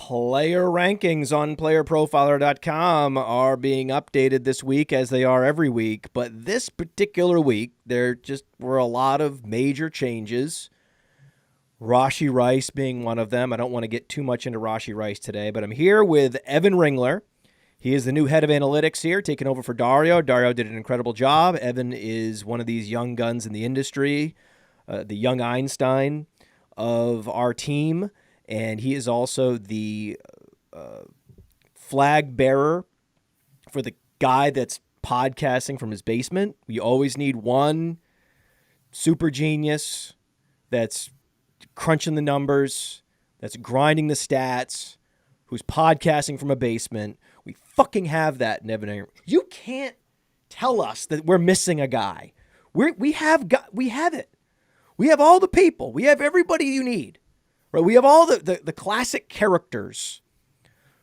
player rankings on PlayerProfiler.com are being updated this week as they are every week. But this particular week, there just were a lot of major changes. Rashee Rice being one of them. I don't want to get too much into Rashee Rice today, but I'm here with Evan Ringler. He is the new head of analytics here, taking over for Dario. Dario did an incredible job. Evan is one of these young guns in the industry, the young Einstein of our team. And he is also the flag bearer for the guy that's podcasting from his basement. We always need one super genius that's crunching the numbers, that's grinding the stats, who's podcasting from a basement. We fucking have that in Evan Ringler. You can't tell us that we're missing a guy. We have it. We have all the people. We have everybody you need. Right? We have all the classic characters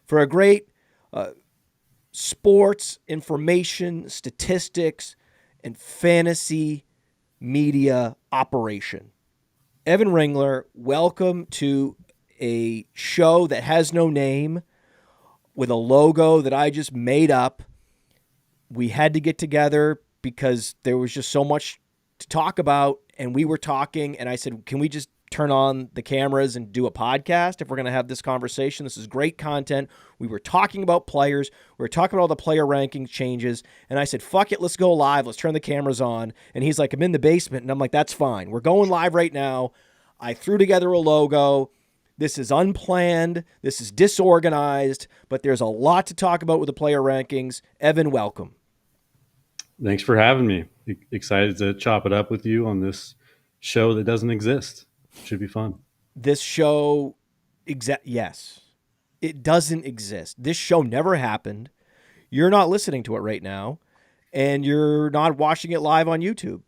for a great sports, information, statistics, and fantasy media operation. Evan Ringler, welcome to a show that has no name with a logo that I just made up. We had to get together because there was just so much to talk about, and we were talking, and I said, can we just turn on the cameras and do a podcast if we're going to have this conversation? This is great content. We were talking about players. We were talking about all the player ranking changes. And I said, fuck it, let's go live. Let's turn the cameras on. And he's like, I'm in the basement. And I'm like, that's fine. We're going live right now. I threw together a logo. This is unplanned. This is disorganized. But there's a lot to talk about with the player rankings. Evan, welcome. Thanks for having me. Excited to chop it up with you on this show that doesn't exist. Should be fun. This show, yes, it doesn't exist. This show never happened. You're not listening to it right now, and you're not watching it live on YouTube.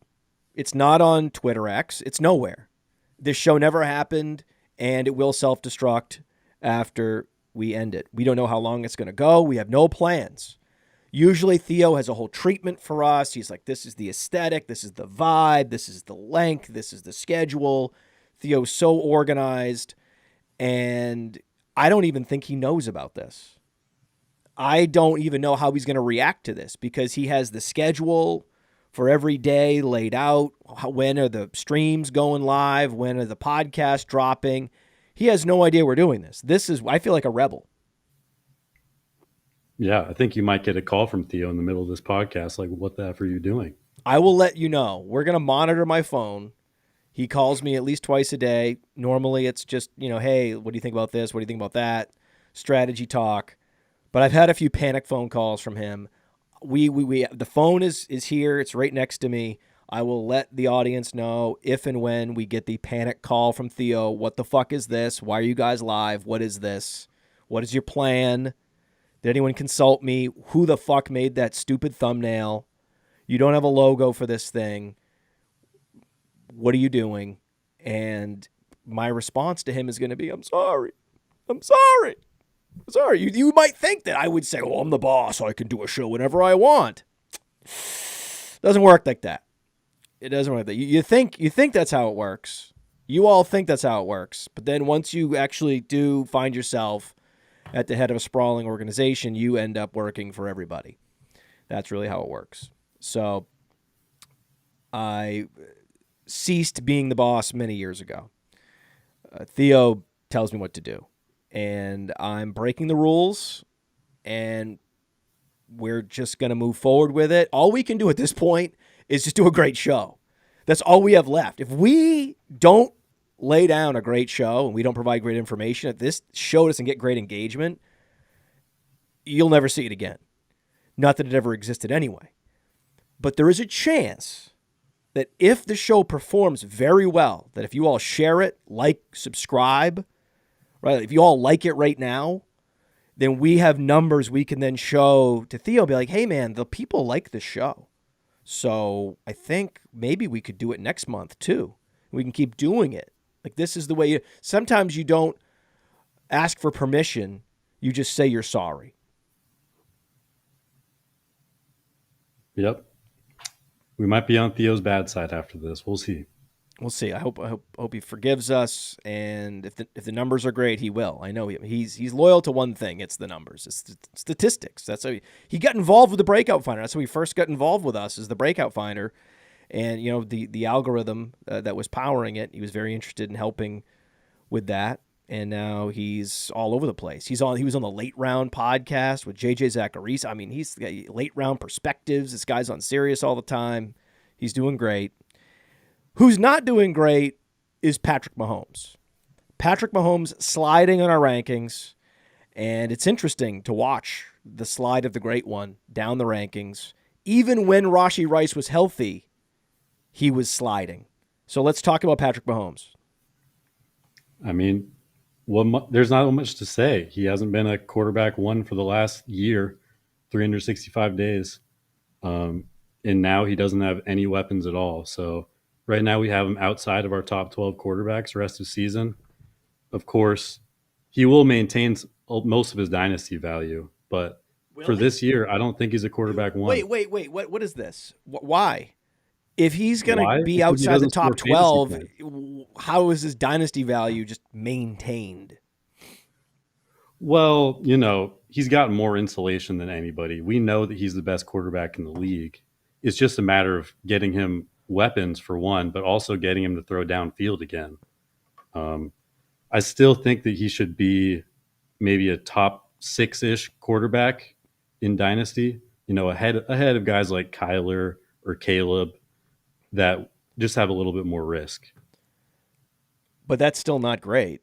It's not on Twitter X. It's nowhere. This show never happened, and it will self-destruct after we end it. We don't know how long it's going to go. We have no plans. Usually Theo has a whole treatment for us. He's like, this is the aesthetic, this is the vibe, this is the length, this is the schedule. Theo's so organized, and I don't even think he knows about this. I don't even know how he's going to react to this because he has the schedule for every day laid out. When are the streams going live? When are the podcasts dropping? He has no idea we're doing this. I feel like a rebel. Yeah, I think you might get a call from Theo in the middle of this podcast. Like, what the F are you doing? I will let you know. We're going to monitor my phone. He calls me at least twice a day. Normally it's just, hey, what do you think about this? What do you think about that? Strategy talk. But I've had a few panic phone calls from him. The phone is here. It's right next to me. I will let the audience know if and when we get the panic call from Theo. What the fuck is this? Why are you guys live? What is this? What is your plan? Did anyone consult me? Who the fuck made that stupid thumbnail? You don't have a logo for this thing. What are you doing? And my response to him is going to be, I'm sorry. You might think that I would say, oh, I'm the boss, so I can do a show whenever I want. Doesn't work like that. It doesn't work like that. You think that's how it works. You all think that's how it works. But then once you actually do find yourself at the head of a sprawling organization, you end up working for everybody. That's really how it works. So I ceased being the boss many years ago. Theo tells me what to do, and I'm breaking the rules, and we're just going to move forward with it. All we can do at this point is just do a great show. That's all we have left. If we don't lay down a great show and we don't provide great information, if this show doesn't get great engagement, you'll never see it again. Not that it ever existed anyway. But there is a chance that if the show performs very well, that if you all share it, like, subscribe, right? If you all like it right now, then we have numbers we can then show to Theo, be like, hey man, the people like this show. So I think maybe we could do it next month too. We can keep doing it. Like, this is the way sometimes you don't ask for permission. You just say you're sorry. Yep. We might be on Theo's bad side after this. We'll see. We'll see. I hope he forgives us, and if the numbers are great, he will. I know he's loyal to one thing. It's the numbers. It's statistics. That's how he got involved with the Breakout Finder. That's how he first got involved with us, is the Breakout Finder, and the algorithm that was powering it. He was very interested in helping with that, and now he's all over the place. He was on the Late Round podcast with JJ Zacharias. I mean, he's got late round perspectives. This guy's on Sirius all the time. He's doing great. Who's not doing great is Patrick Mahomes. Patrick Mahomes sliding on our rankings, and it's interesting to watch the slide of the great one down the rankings. Even when Rashee Rice was healthy, he was sliding. So let's talk about Patrick Mahomes. I mean, there's not much to say. He hasn't been a quarterback one for the last year, 365 days. And now he doesn't have any weapons at all. So right now we have him outside of our top 12 quarterbacks the rest of the season. Of course, he will maintain most of his dynasty value. But for this year, I don't think he's a quarterback one. Wait. What is this? Why? If he's going to be Because he outside the doesn't top score 12, fantasy how is his dynasty value just maintained? Well, he's got more insulation than anybody. We know that he's the best quarterback in the league. It's just a matter of getting him weapons for one, but also getting him to throw downfield again. I still think that he should be maybe a top 6-ish quarterback in Dynasty, ahead of guys like Kyler or Caleb that just have a little bit more risk. But that's still not great.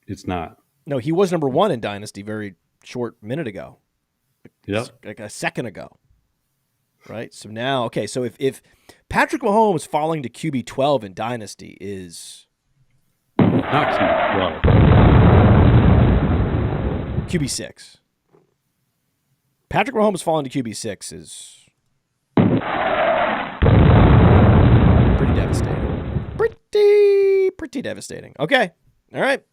It's not. No, he was number one in Dynasty very short minute ago. Yep. Like a second ago. Right? So now, okay, so if Patrick Mahomes falling to QB 12 in Dynasty is Not QB 12. QB 6. Patrick Mahomes falling to QB 6 is pretty devastating. Pretty devastating. Okay. All right.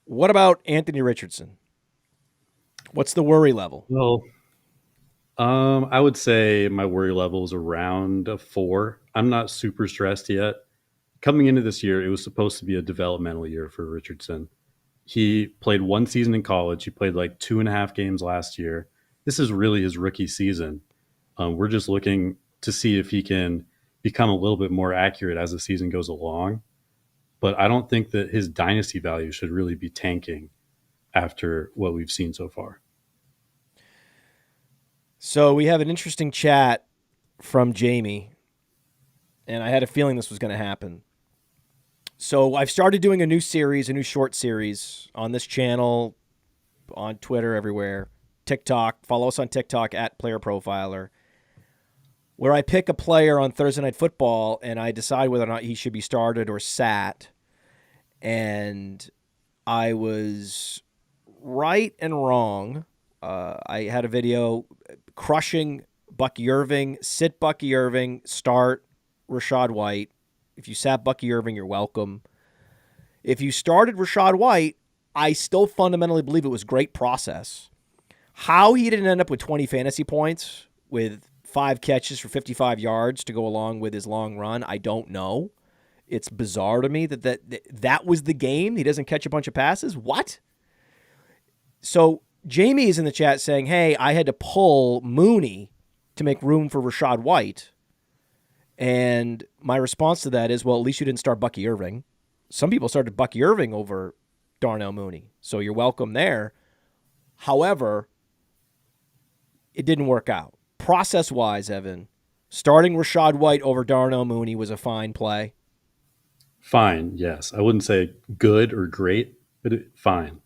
What about Anthony Richardson? What's the worry level? Well, I would say my worry level is around a 4. I'm not super stressed yet. Coming into this year, it was supposed to be a developmental year for Richardson. He played one season in college. He played like 2.5 games last year. This is really his rookie season. We're just looking to see if he can become a little bit more accurate as the season goes along. But I don't think that his dynasty value should really be tanking after what we've seen so far. So we have an interesting chat from Jamie, and I had a feeling this was going to happen. So I've started doing a new short series on this channel, on Twitter, everywhere, TikTok. Follow us on TikTok at PlayerProfiler, where I pick a player on Thursday Night Football, and I decide whether or not he should be started or sat. And I was right and wrong. I had a video crushing Bucky Irving, sit Bucky Irving, start Rachaad White. If you sat Bucky Irving, you're welcome. If you started Rachaad White, I still fundamentally believe it was great process. How he didn't end up with 20 fantasy points with 5 catches for 55 yards to go along with his long run, I don't know. It's bizarre to me that was the game. He doesn't catch a bunch of passes. What? So Jamie is in the chat saying, hey, I had to pull Mooney to make room for Rachaad White. And my response to that is, well, at least you didn't start Bucky Irving. Some people started Bucky Irving over Darnell Mooney. So you're welcome there. However, it didn't work out. Process-wise, Evan, starting Rachaad White over Darnell Mooney was a fine play. Fine, yes. I wouldn't say good or great, but fine.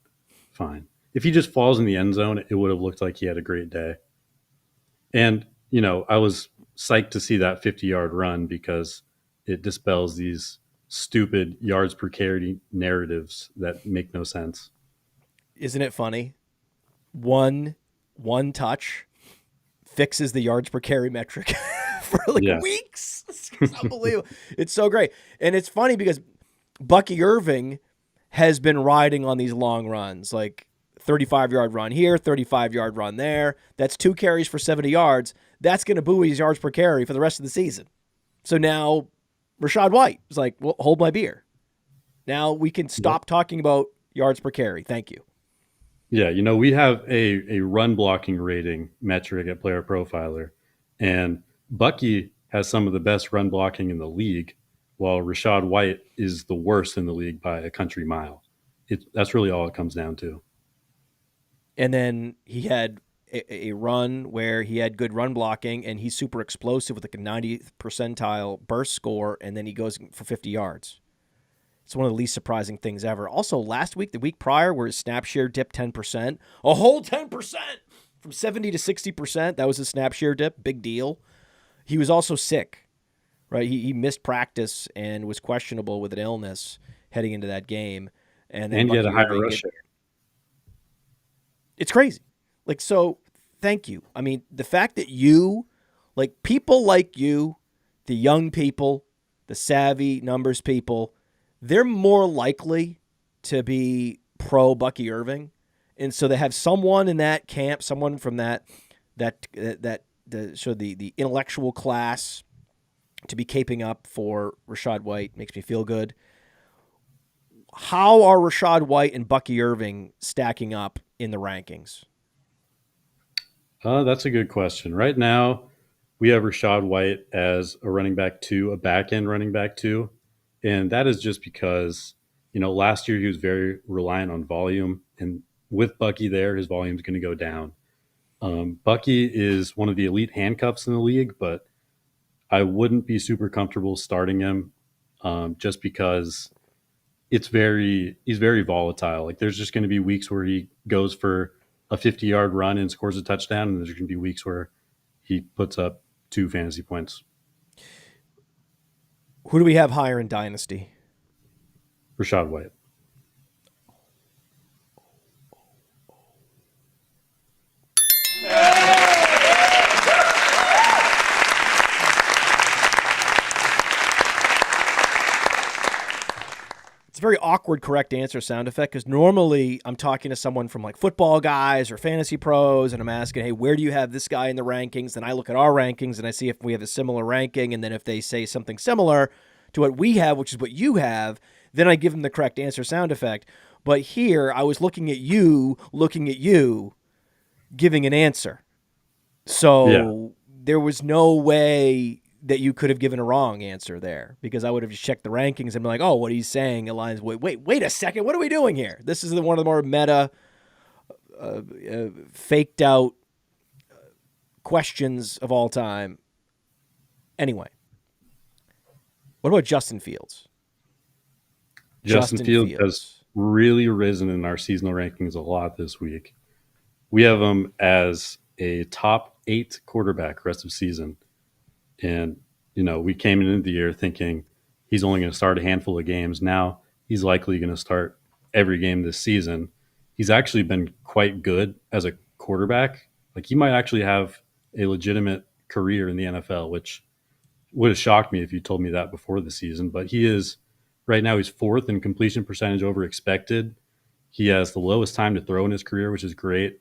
If he just falls in the end zone, it would have looked like he had a great day. And, I was psyched to see that 50-yard run because it dispels these stupid yards per carry narratives that make no sense. Isn't it funny? One touch fixes the yards per carry metric for weeks. It's unbelievable. It's so great. And it's funny because Bucky Irving has been riding on these long runs, like 35-yard run here, 35-yard run there. That's 2 carries for 70 yards. That's going to buoy his yards per carry for the rest of the season. So now Rashad White was like, well, hold my beer. Now we can stop talking about yards per carry. Thank you. Yeah, we have a run blocking rating metric at Player Profiler, and Bucky has some of the best run blocking in the league, while Rashad White is the worst in the league by a country mile. That's really all it comes down to. And then he had a run where he had good run blocking, and he's super explosive with like a 90th percentile burst score, and then he goes for 50 yards. It's one of the least surprising things ever. Also, last week, the week prior, where his snap share dipped 10%, a whole 10% from 70 to 60%. That was his snap share dip. Big deal. He was also sick, right? He missed practice and was questionable with an illness heading into that game. And then And he had a Bucky higher Irving rush share. It's crazy. Like, so thank you. I mean, the fact that you, like people like you, the young people, the savvy numbers people, they're more likely to be pro Bucky Irving. And so they have someone in that camp, someone from the intellectual class to be caping up for Rashad White. Makes me feel good. How are Rashad White and Bucky Irving stacking up in the rankings? That's a good question. Right now, we have Rashad White as a running back 2, a back end running back 2. And that is just because, last year he was very reliant on volume. And with Bucky there, his volume is going to go down. Bucky is one of the elite handcuffs in the league, but I wouldn't be super comfortable starting him just because he's very volatile. Like there's just going to be weeks where he goes for a 50-yard run and scores a touchdown, and there's going to be weeks where he puts up 2 fantasy points. Who do we have higher in Dynasty? Rashad White. It's a very awkward correct answer sound effect because normally I'm talking to someone from like football guys or fantasy pros and I'm asking, hey, where do you have this guy in the rankings? Then I look at our rankings and I see if we have a similar ranking. And then if they say something similar to what we have, which is what you have, then I give them the correct answer sound effect. But here I was looking at you, giving an answer. So there was no way that you could have given a wrong answer there because I would have just checked the rankings and been like, oh, what he's saying aligns. Wait a second. What are we doing here? This is one of the more meta, faked out questions of all time. Anyway, what about Justin Fields? Justin Fields has really risen in our seasonal rankings a lot this week. We have him as a top 8 quarterback rest of season. And, we came into the year thinking he's only going to start a handful of games. Now he's likely going to start every game this season. He's actually been quite good as a quarterback. Like he might actually have a legitimate career in the NFL, which would have shocked me if you told me that before the season. But he is right now, he's 4th in completion percentage over expected. He has the lowest time to throw in his career, which is great.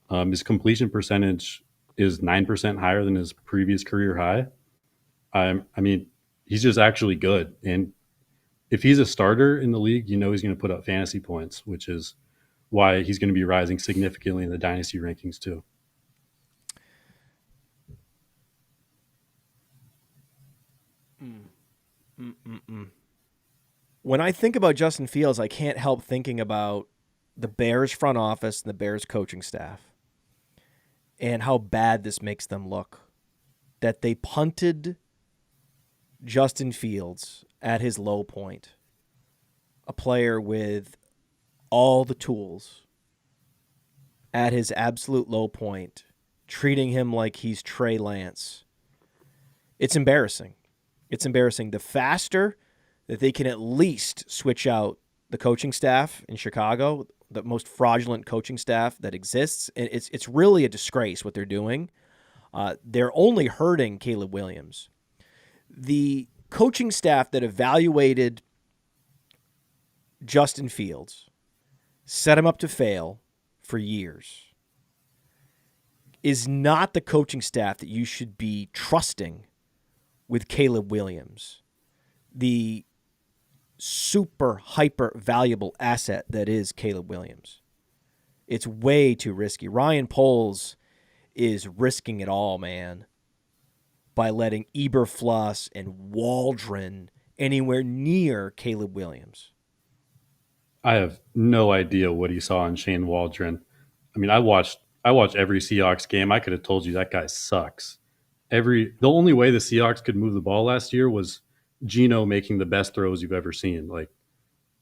His completion percentage is 9% higher than his previous career high. I mean, he's just actually good. And if he's a starter in the league, he's going to put up fantasy points, which is why he's going to be rising significantly in the Dynasty rankings too. When I think about Justin Fields, I can't help thinking about the Bears front office and the Bears coaching staff and how bad this makes them look. That they punted Justin Fields at his low point, a player with all the tools at his absolute low point, treating him like he's Trey Lance. It's embarrassing. It's embarrassing. The faster that they can at least switch out the coaching staff in Chicago, the most fraudulent coaching staff that exists, and it's really a disgrace what they're doing. They're only hurting Caleb Williams. The coaching staff that evaluated Justin Fields set him up to fail for years is not the coaching staff that you should be trusting with Caleb Williams. the super hyper valuable asset that is Caleb Williams. It's way too risky. Ryan Poles is risking it all, man, by letting Eberfluss and Waldron anywhere near Caleb Williams. I have no idea what he saw in Shane Waldron. I mean, I watched every Seahawks game. I could have told you that guy sucks. The only way the Seahawks could move the ball last year was Geno making the best throws you've ever seen. Like,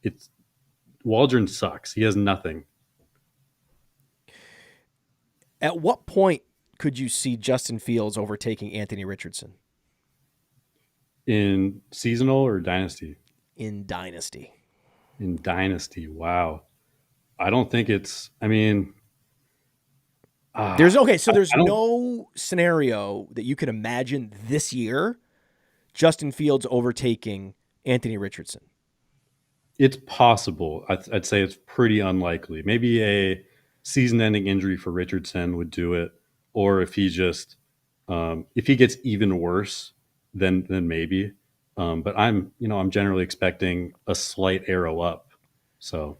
it's Waldron sucks. He has nothing. At what point could you see Justin Fields overtaking Anthony Richardson? In seasonal or dynasty? In Dynasty. In Dynasty, wow. I don't think it's. I mean, there's no scenario that you could imagine this year Justin Fields overtaking Anthony Richardson. It's possible. I'd say it's pretty unlikely. Maybe a season-ending injury for Richardson would do it, or if he just if he gets even worse, then maybe. But I'm generally expecting a slight arrow up. So,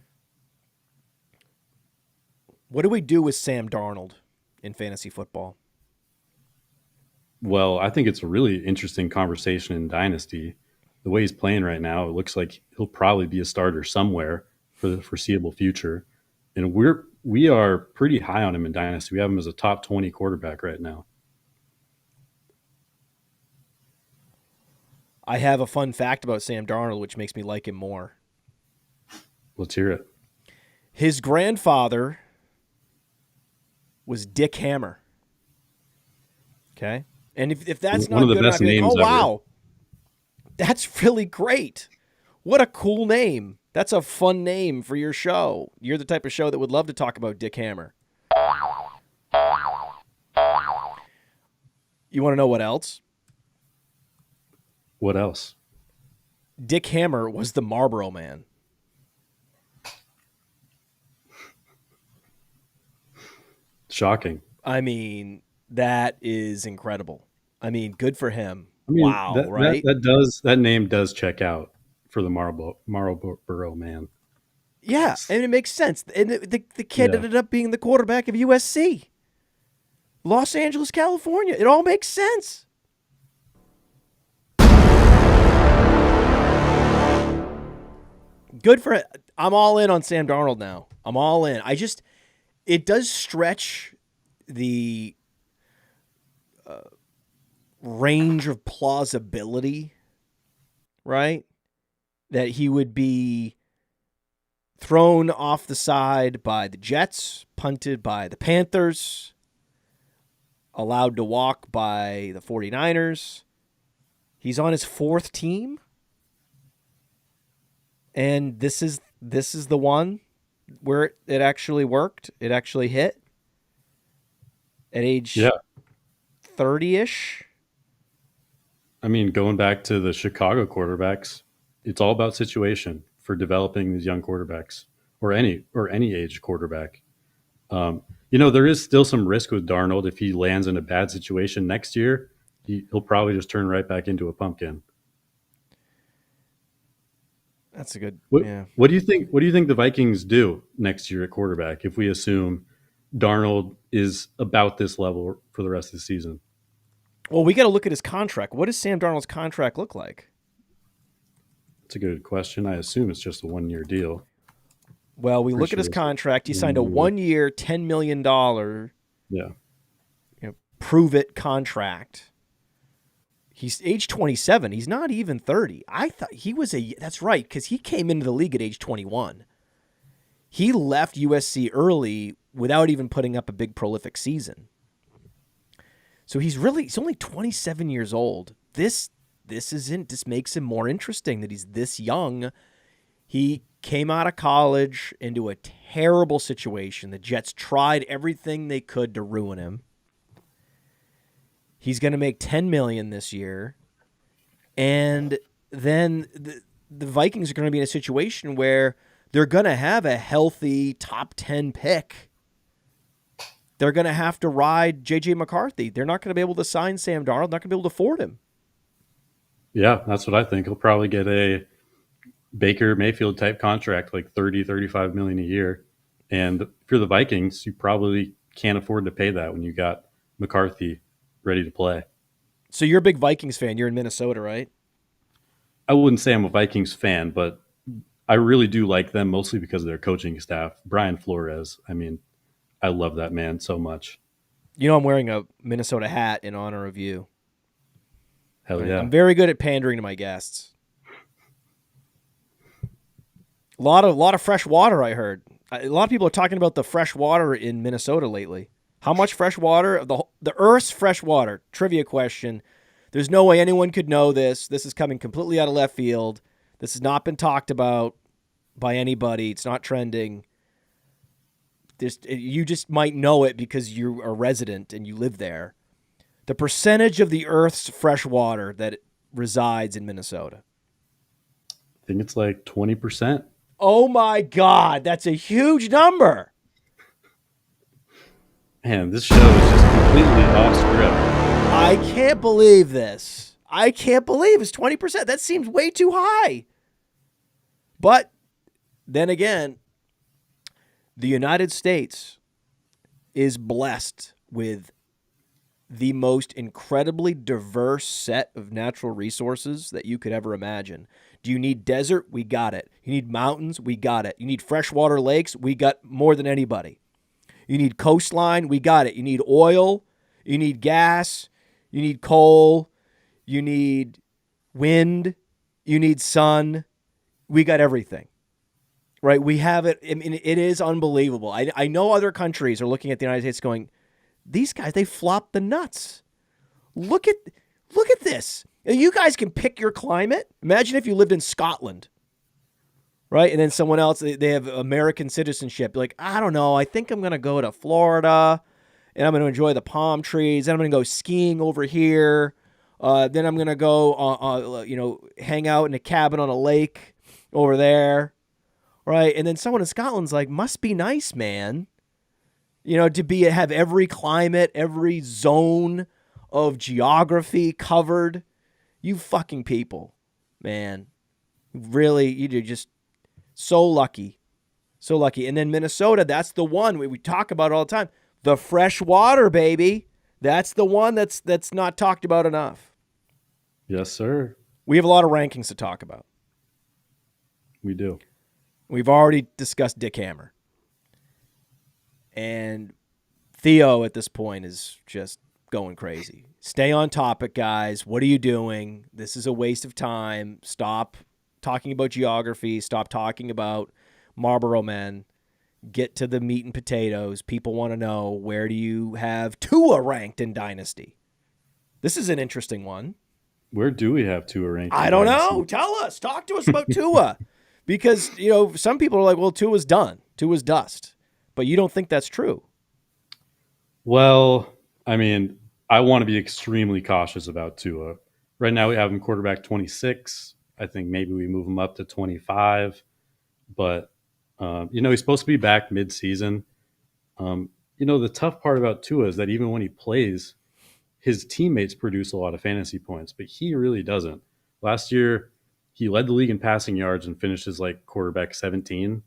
what do we do with Sam Darnold in fantasy football? Well, I think it's a really interesting conversation in Dynasty. The way he's playing right now, it looks like he'll probably be a starter somewhere for the foreseeable future. And we are pretty high on him in Dynasty. We have him as a top 20 quarterback right now. I have a fun fact about Sam Darnold, which makes me like him more. Let's hear it. His grandfather was Dick Hammer. Okay? And if that's not one of the good best enough, names oh, ever. wow. That's really great. What a cool name. That's a fun name for your show. You're the type of show that would love to talk about Dick Hammer. You want to know what else? What else? Dick Hammer was the Marlboro Man. Shocking. I mean, that is incredible. I mean, good for him. I mean, wow, right? That name does check out for the Marlboro Man. Yeah, and it makes sense. And the kid ended up being the quarterback of USC. Los Angeles, California. It all makes sense. Good for it. I'm all in on Sam Darnold now. I'm all in. It does stretch the range of plausibility, right? That he would be thrown off the side by the Jets, punted by the Panthers, allowed to walk by the 49ers. He's on his fourth team. And this is the one where it actually worked. It actually hit at age 30-ish. I mean, going back to the Chicago quarterbacks, it's all about situation for developing these young quarterbacks or any age quarterback. There is still some risk with Darnold. If he lands in a bad situation next year, he'll probably just turn right back into a pumpkin. That's a good. What do you think? What do you think the Vikings do next year at quarterback if we assume Darnold is about this level for the rest of the season? Well, we got to look at his contract. What does Sam Darnold's contract look like? That's a good question. I assume it's just a 1-year deal. Well, we look at his contract. He signed a 1-year, $10 million prove it contract. He's age 27. He's not even 30. I thought he was that's right, because he came into the league at age 21. He left USC early without even putting up a big prolific season. So he's only 27 years old. This makes him more interesting that he's this young. He came out of college into a terrible situation. The Jets tried everything they could to ruin him. He's going to make $10 million this year. And then the Vikings are going to be in a situation where they're going to have a healthy top 10 pick. They're going to have to ride J.J. McCarthy. They're not going to be able to sign Sam Darnold. Not going to be able to afford him. Yeah, that's what I think. He'll probably get a Baker Mayfield type contract, like 30, 35 million a year. And if you're the Vikings, you probably can't afford to pay that when you got McCarthy ready to play. So you're a big Vikings fan. You're in Minnesota, right? I wouldn't say I'm a Vikings fan, but I really do like them mostly because of their coaching staff. Brian Flores, I mean, I love that man so much. You know I'm wearing a Minnesota hat in honor of you. Hell Right? yeah. I'm very good at pandering to my guests. A lot of fresh water, I heard. A lot of people are talking about the fresh water in Minnesota lately. How much fresh water? The Earth's fresh water. Trivia question. There's no way anyone could know this. This is coming completely out of left field. This has not been talked about by anybody. It's not trending. You just might know it because you're a resident and you live there. The percentage of the Earth's fresh water that resides in Minnesota. I think it's like 20%. Oh my God, that's a huge number. Man, this show is just completely off script. I can't believe this. I can't believe it's 20%. That seems way too high. But then again, the United States is blessed with the most incredibly diverse set of natural resources that you could ever imagine. Do you need desert? We got it. You need mountains? We got it. You need freshwater lakes? We got more than anybody. You need coastline? We got it. You need oil? You need gas? You need coal? You need wind? You need sun? We got everything. Right? We have it. I mean, it is unbelievable. I know other countries are looking at the United States going, these guys, they flop the nuts. Look at this. You guys can pick your climate. Imagine if you lived in Scotland, right? And then someone else, they have American citizenship. Like, I don't know. I think I'm going to go to Florida, and I'm going to enjoy the palm trees. Then I'm going to go skiing over here. Then I'm going to go, hang out in a cabin on a lake over there, right? And then someone in Scotland's like, must be nice, man. To have every climate, every zone of geography covered. You fucking people, man. Really, you're just so lucky. So lucky. And then Minnesota, that's the one we talk about all the time. The fresh water, baby. That's the one that's not talked about enough. Yes, sir. We have a lot of rankings to talk about. We do. We've already discussed Dick Hammer. And Theo at this point is just going crazy. Stay on topic, guys. What are you doing? This is a waste of time. Stop talking about geography. Stop talking about Marlboro Men. Get to the meat and potatoes. People want to know, where do you have Tua ranked in Dynasty? This is an interesting one. Where do we have Tua ranked? I don't know. Tell us. Talk to us about Tua. Because, some people are like, well, Tua's done. Tua's dust. But you don't think that's true? Well, I mean, I want to be extremely cautious about Tua. Right now, we have him quarterback 26. I think maybe we move him up to 25. But, he's supposed to be back mid-season. The tough part about Tua is that even when he plays, his teammates produce a lot of fantasy points, but he really doesn't. Last year, he led the league in passing yards and finished as quarterback 17.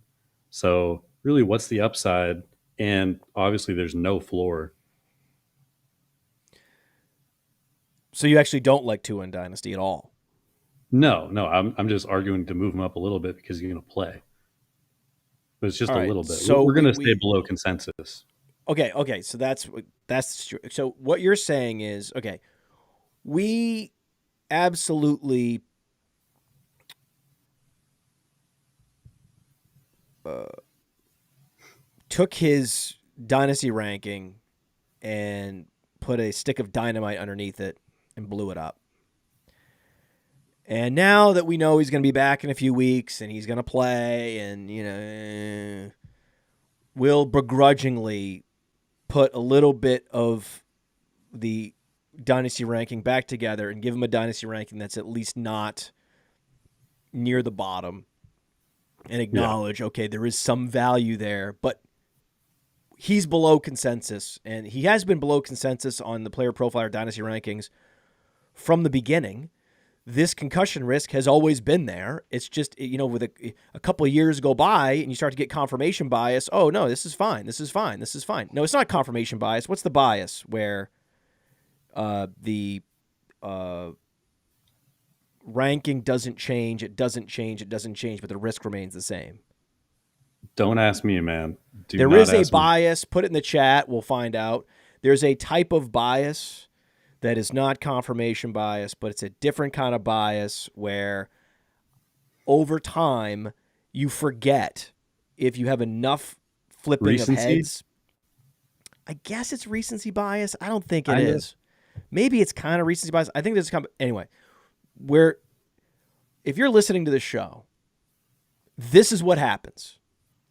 So really, what's the upside? And obviously, there's no floor. So you actually don't like Tua in Dynasty at all? No. I'm just arguing to move him up a little bit because he's going to play. But it's just a little bit. So we're going to stay below consensus. Okay. So that's true. So what you're saying is, okay, we absolutely took his Dynasty ranking and put a stick of dynamite underneath it and blew it up. And now that we know he's going to be back in a few weeks and he's going to play, and, we'll begrudgingly put a little bit of the Dynasty ranking back together and give him a Dynasty ranking that's at least not near the bottom, and acknowledge, okay, there is some value there, but he's below consensus, and he has been below consensus on the Player Profiler Dynasty rankings from the beginning. this concussion risk has always been there. It's just, with a couple of years go by and you start to get confirmation bias. Oh, no, this is fine. This is fine. This is fine. No, it's not confirmation bias. What's the bias where the ranking doesn't change, it doesn't change, it doesn't change, but the risk remains the same? Don't ask me, man. There is a bias. Put it in the chat. We'll find out. There's a type of bias that is not confirmation bias, but it's a different kind of bias where over time you forget if you have enough flipping of heads. I guess it's recency bias. I don't think it is. Maybe it's kind of recency bias. I think there's anyway, if you're listening to the show, this is what happens.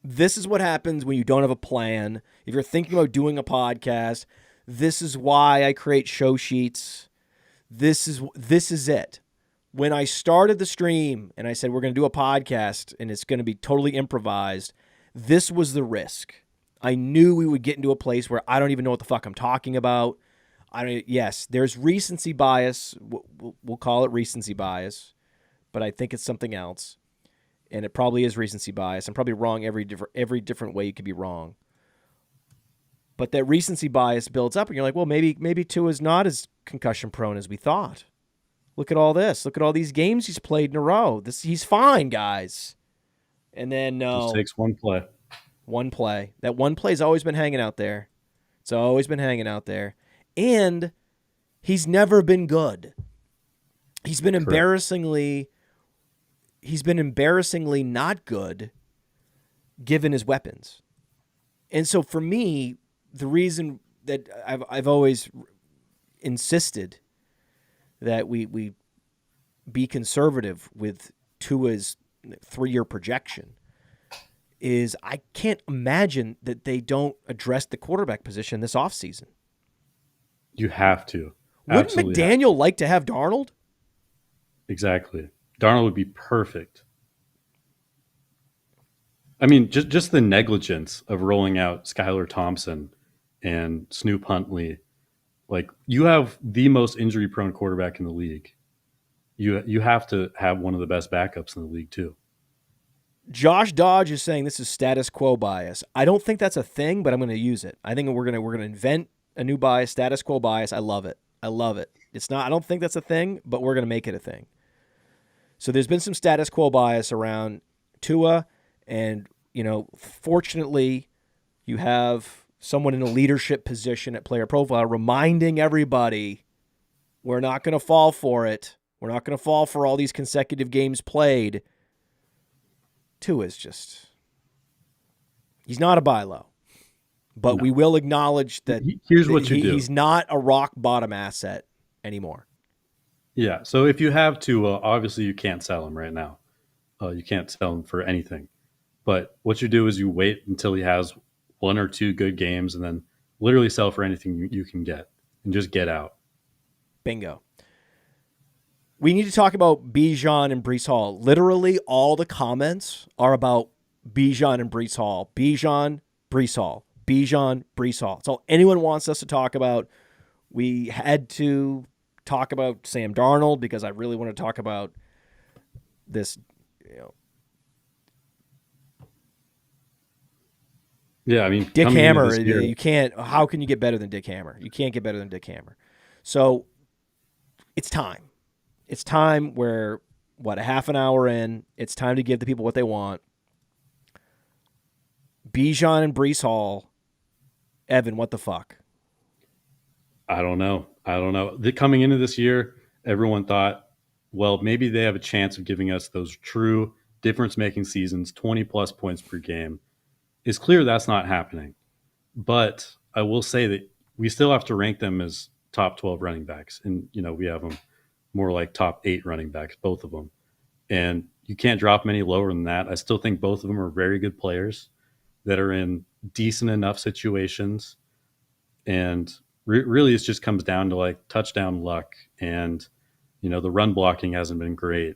This is what happens when you don't have a plan. If you're thinking about doing a podcast, this is why I create show sheets. This is it. When I started the stream and I said we're going to do a podcast and it's going to be totally improvised, this was the risk. I knew we would get into a place where I don't even know what the fuck I'm talking about. Yes, there's recency bias. We'll call it recency bias, but I think it's something else. And it probably is recency bias. I'm probably wrong every different way you could be wrong. But that recency bias builds up, and you're like, well, maybe Tua's not as concussion prone as we thought. Look at all this. Look at all these games he's played in a row. He's fine, guys. And then Just takes one play. One play. That one play's always been hanging out there. It's always been hanging out there. And he's never been good. He's been embarrassingly not good given his weapons. And so for me, the reason that I've always insisted that we be conservative with Tua's 3-year projection is I can't imagine that they don't address the quarterback position this offseason. You have to. Wouldn't McDaniel like to have Darnold? Exactly. Darnold would be perfect. I mean, just the negligence of rolling out Skylar Thompson and Snoop Huntley. Like, you have the most injury-prone quarterback in the league. You have to have one of the best backups in the league, too. Josh Dodge is saying this is status quo bias. I don't think that's a thing, but I'm going to use it. I think we're going to invent a new bias, status quo bias. I love it. I love it. It's not. I don't think that's a thing, but we're going to make it a thing. So there's been some status quo bias around Tua, and fortunately, you have someone in a leadership position at PlayerProfiler reminding everybody we're not going to fall for it. We're not going to fall for all these consecutive games played. Tua's he's not a buy low. But no. We will acknowledge that here's what you do. He's not a rock bottom asset anymore. Yeah, so if you have Tua, obviously you can't sell him right now. You can't sell him for anything. But what you do is you wait until he has 1 or 2 good games and then literally sell for anything you can get and just get out. Bingo. We need to talk about Bijan and Breece Hall. Literally all the comments are about Bijan and Breece Hall. Bijan, Breece Hall. Bijan, Breece Hall. It's all anyone wants us to talk about. We had to talk about Sam Darnold because I really want to talk about this. Yeah, I mean, Dick Hammer. You can't. How can you get better than Dick Hammer? You can't get better than Dick Hammer. So it's time. It's time where a half an hour in, it's time to give the people what they want. Bijan and Breece Hall. Evan, what the fuck? I don't know. Coming into this year, everyone thought, well, maybe they have a chance of giving us those true difference-making seasons, 20-plus points per game. It's clear that's not happening. But I will say that we still have to rank them as top 12 running backs. And, we have them more like top 8 running backs, both of them. And you can't drop them any lower than that. I still think both of them are very good players that are in decent enough situations. And really it just comes down to like touchdown luck. And, the run blocking hasn't been great.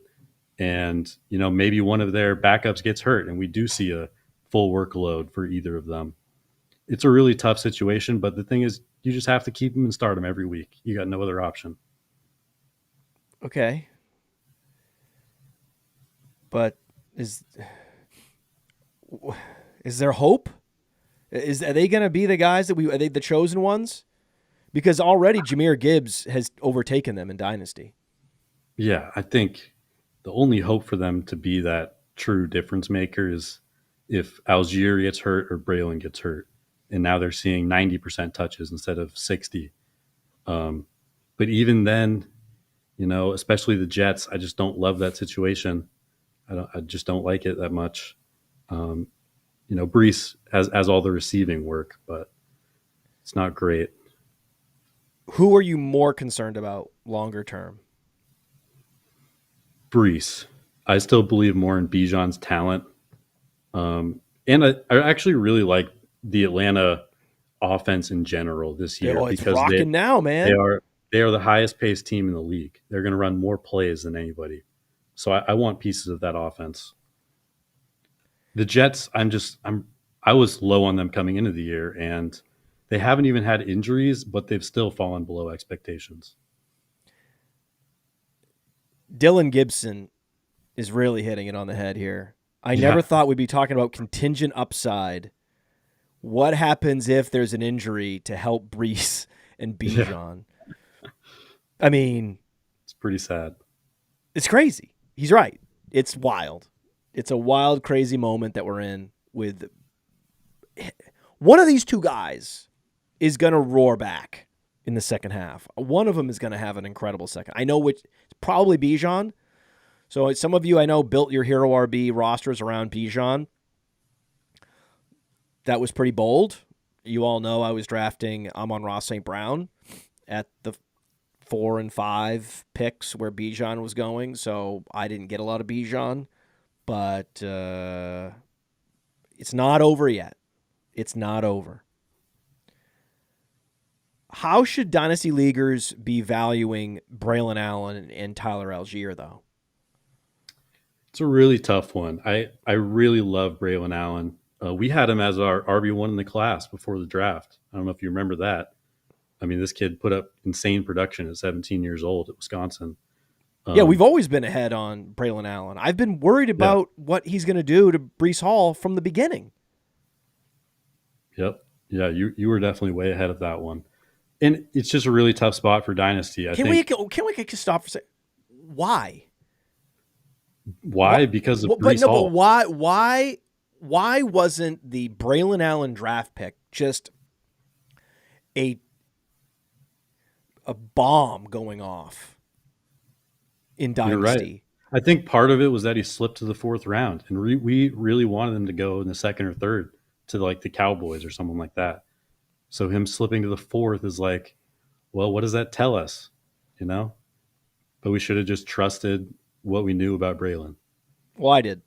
And, maybe one of their backups gets hurt and we do see a full workload for either of them. It's a really tough situation, but the thing is you just have to keep them and start them every week. You got no other option. Okay. But is there hope? Are they going to be the guys are they the chosen ones? Because already Jahmyr Gibbs has overtaken them in Dynasty. Yeah, I think the only hope for them to be that true difference maker is if Algier gets hurt or Braylon gets hurt. And now they're seeing 90% touches instead of 60. But even then, especially the Jets, I just don't love that situation. I just don't like it that much. Breece has all the receiving work, but it's not great. Who are you more concerned about longer term? Breece. I still believe more in Bijan's talent. And I actually really like the Atlanta offense in general this year It's because rocking now, they man. are the highest paced team in the league. They're going to run more plays than anybody. So I want pieces of that offense. The Jets, I was low on them coming into the year, and they haven't even had injuries, but they've still fallen below expectations. Dylan Gibson is really hitting it on the head here. I Yeah. never thought we'd be talking about contingent upside. What happens if there's an injury to help Breece and Bijan? Yeah. I mean, It's pretty sad. it's crazy. He's right. It's wild. It's a wild, crazy moment that we're in with one of these two guys is going to roar back in the second half. One of them is going to have an incredible second. I know which, it's probably Bijan. So some of you I know built your Hero RB rosters around Bijan. That was pretty bold. You all know I was drafting Amon-Ra St. Brown at the 4 and 5 picks where Bijan was going, so I didn't get a lot of Bijan. But it's not over yet. It's not over. How should Dynasty Leaguers be valuing Braylon Allen and Tyler Algier, though? It's a really tough one. I really love Braylon Allen. We had him as our RB1 in the class before the draft. I don't know if you remember that. I mean, this kid put up insane production at 17 years old at Wisconsin. Yeah, we've always been ahead on Braylon Allen. I've been worried about what he's going to do to Breece Hall from the beginning. Yep. Yeah, you were definitely way ahead of that one. And it's just a really tough spot for Dynasty. Can we stop for a second? Why? Why? Because of Breece Hall. But why wasn't the Braylon Allen draft pick just a bomb going off in Dynasty? You're right. I think part of it was that he slipped to the 4th round, and we really wanted him to go in the 2nd or 3rd to like the Cowboys or someone like that. So him slipping to the 4th is like, well, what does that tell us? But we should have just trusted what we knew about Braylon. Well, I did.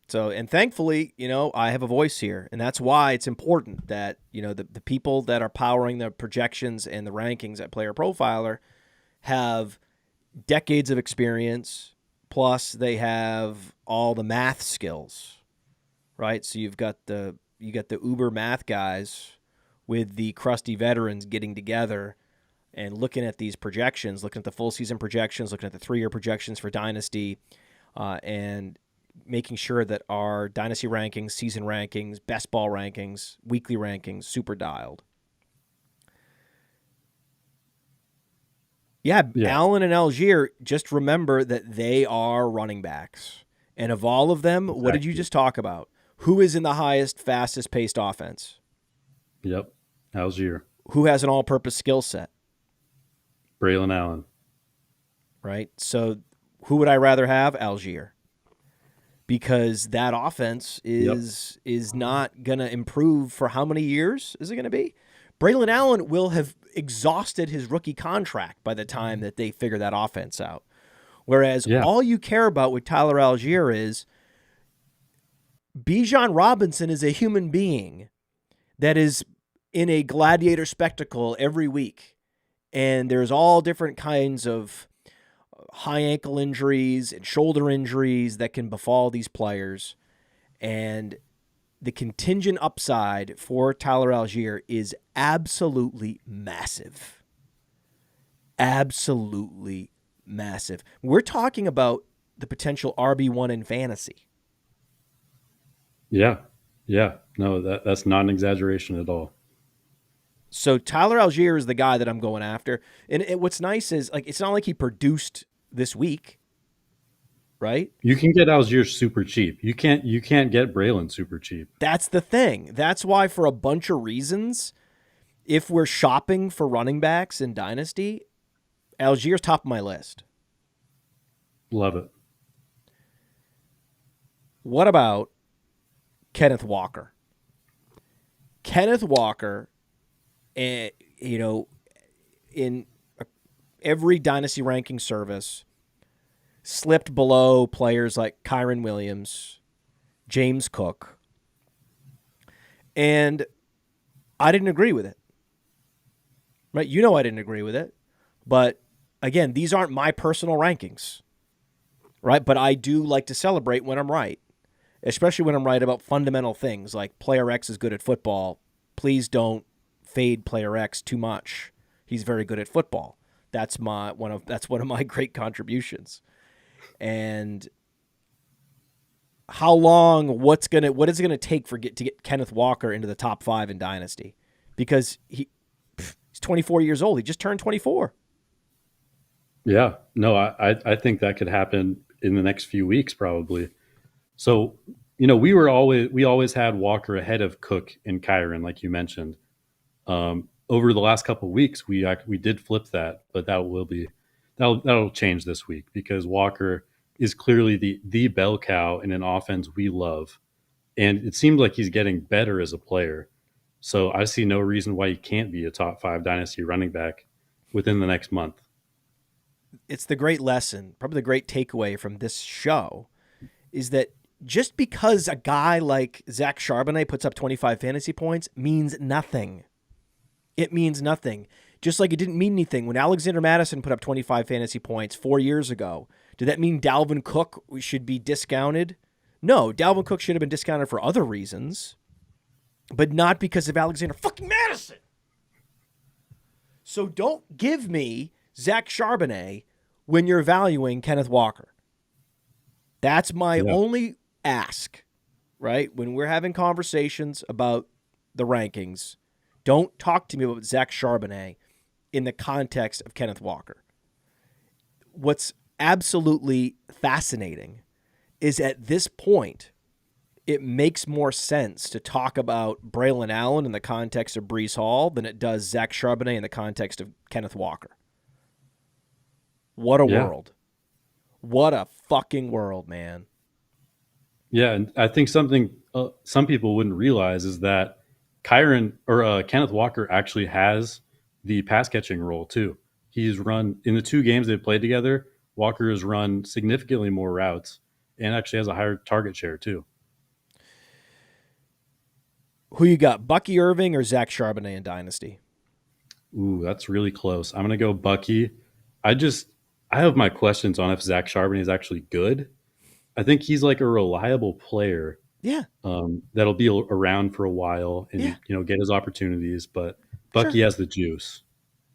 So, and thankfully, I have a voice here, and that's why it's important that, the people that are powering the projections and the rankings at PlayerProfiler have decades of experience, plus they have all the math skills, right? So you got the uber math guys with the crusty veterans getting together and looking at these projections, looking at the full season projections, looking at the 3-year projections for Dynasty, and making sure that our Dynasty rankings, season rankings, best ball rankings, weekly rankings, super dialed. Yeah, Allen and Algier, just remember that they are running backs. And of all of them, What did you just talk about? Who is in the highest, fastest paced offense? Yep, Algier. Who has an all-purpose skill set? Braylon Allen. Right? So who would I rather have? Algier. Because that offense is not going to improve for how many years is it going to be? Braylon Allen will have exhausted his rookie contract by the time that they figure that offense out. Whereas all you care about with Tyler Algier is Bijan Robinson is a human being that is in a gladiator spectacle every week. And there's all different kinds of high ankle injuries and shoulder injuries that can befall these players. And the contingent upside for Tyler Algier is absolutely massive. Absolutely massive. We're talking about the potential RB1 in fantasy. Yeah. Yeah. No, that's not an exaggeration at all. So Tyler Algier is the guy that I'm going after. And what's nice is, like, it's not like he produced this week, right? You can get Algier super cheap. You can't get Braylon super cheap. That's the thing. That's why, for a bunch of reasons, if we're shopping for running backs in Dynasty, Algier's top of my list. Love it. What about Kenneth Walker? Kenneth Walker, in every Dynasty ranking service, slipped below players like Kyron Williams, James Cook, and I didn't agree with it. Right? You know I didn't agree with it. But again, these aren't my personal rankings. Right? But I do like to celebrate when I'm right, especially when I'm right about fundamental things like player X is good at football. Please don't fade player X too much. He's very good at football. That's one of my great contributions. And what is it gonna take to get Kenneth Walker into the top 5 in Dynasty? Because he's 24 years old. He just turned 24. Yeah. No, I think that could happen in the next few weeks, probably. So, we always had Walker ahead of Cook and Kyron, like you mentioned. Over the last couple of weeks, we did flip that, but that'll change this week because Walker is clearly the bell cow in an offense we love, and it seems like he's getting better as a player. So I see no reason why he can't be a top 5 dynasty running back within the next month. It's the great lesson, probably the great takeaway from this show, is that just because a guy like Zach Charbonnet puts up 25 fantasy points means nothing. It means nothing. Just like it didn't mean anything when Alexander Mattison put up 25 fantasy points 4 years ago. Did that mean Dalvin Cook should be discounted? No, Dalvin Cook should have been discounted for other reasons, but not because of Alexander fucking Mattison. So don't give me Zach Charbonnet when you're valuing Kenneth Walker. That's my only ask, right? When we're having conversations about the rankings, don't talk to me about Zach Charbonnet in the context of Kenneth Walker. What's absolutely fascinating is at this point, it makes more sense to talk about Braylon Allen in the context of Breece Hall than it does Zach Charbonnet in the context of Kenneth Walker. What a world. What a fucking world, man. Yeah, and I think something some people wouldn't realize is that Kenneth Walker actually has the pass catching role too. He's run in the 2 games they've played together. Walker has run significantly more routes and actually has a higher target share too. Who you got, Bucky Irving or Zach Charbonnet in Dynasty? Ooh, that's really close. I'm going to go Bucky. I have my questions on if Zach Charbonnet is actually good. I think he's like a reliable player. Yeah. That'll be around for a while and get his opportunities, but Bucky has the juice.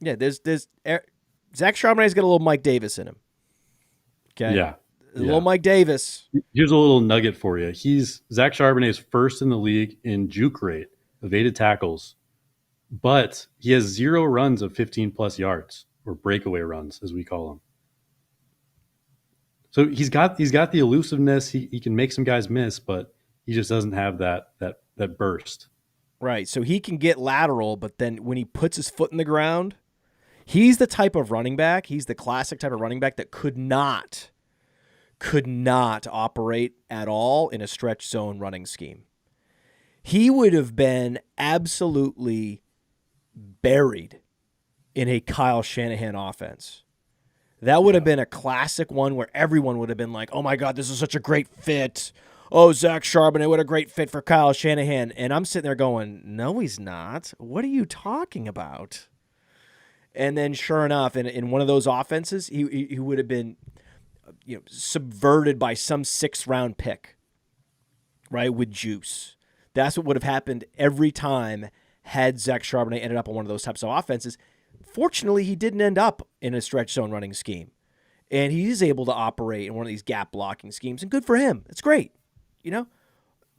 Yeah, there's Zach Charbonnet's got a little Mike Davis in him. Okay. Yeah. A little Mike Davis. Here's a little nugget for you. Zach Charbonnet is first in the league in juke rate, evaded tackles, but he has 0 runs of 15 plus yards, or breakaway runs, as we call them. So he's got the elusiveness. He can make some guys miss, but he just doesn't have that burst. Right. So he can get lateral, but then when he puts his foot in the ground, he's the type of running back. He's the classic type of running back that could not operate at all in a stretch zone running scheme. He would have been absolutely buried in a Kyle Shanahan offense. That would have been a classic one where everyone would have been like, oh my God, this is such a great fit. Oh, Zach Charbonnet, what a great fit for Kyle Shanahan. And I'm sitting there going, no, he's not. What are you talking about? And then sure enough, in one of those offenses, he would have been subverted by some 6th round pick, right, with juice. That's what would have happened every time had Zach Charbonnet ended up on one of those types of offenses. Fortunately, he didn't end up in a stretch zone running scheme. And he's able to operate in one of these gap blocking schemes, and good for him. It's great.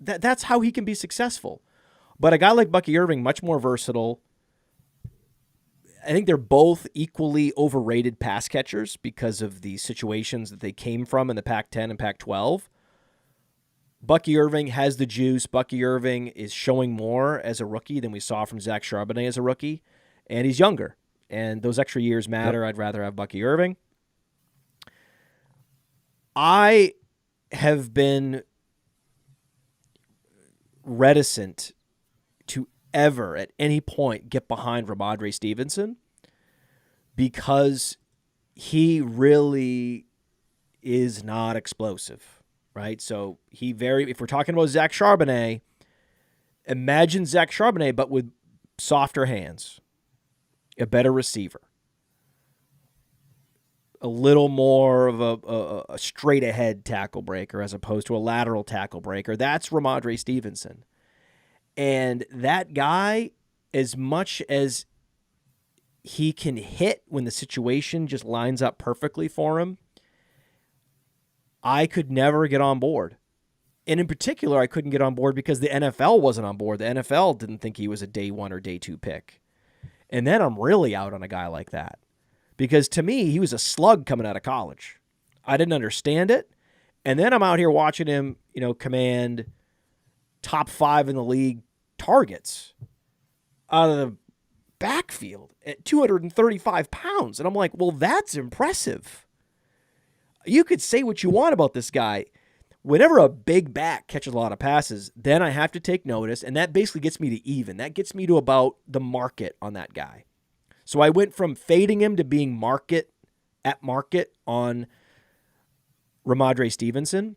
That's how he can be successful. But a guy like Bucky Irving, much more versatile. I think they're both equally overrated pass catchers because of the situations that they came from in the Pac-10 and Pac-12. Bucky Irving has the juice. Bucky Irving is showing more as a rookie than we saw from Zach Charbonnet as a rookie, and he's younger. And those extra years matter. Yep. I'd rather have Bucky Irving. I have been reticent to ever at any point get behind Ramondre Stevenson because he really is not explosive, right? So if we're talking about Zach Charbonnet, imagine Zach Charbonnet but with softer hands, a better receiver, a little more of a straight ahead tackle breaker as opposed to a lateral tackle breaker. That's Ramondre Stevenson. And that guy, as much as he can hit when the situation just lines up perfectly for him, I could never get on board. And in particular, I couldn't get on board because the NFL wasn't on board. The NFL didn't think he was a day 1 or day 2 pick. And then I'm really out on a guy like that. Because to me, he was a slug coming out of college. I didn't understand it. And then I'm out here watching him, command top 5 in the league targets out of the backfield at 235 pounds. And I'm like, well, that's impressive. You could say what you want about this guy. Whenever a big back catches a lot of passes, then I have to take notice. And that basically gets me to even. That gets me to about the market on that guy. So I went from fading him to being at market on Ramondre Stevenson,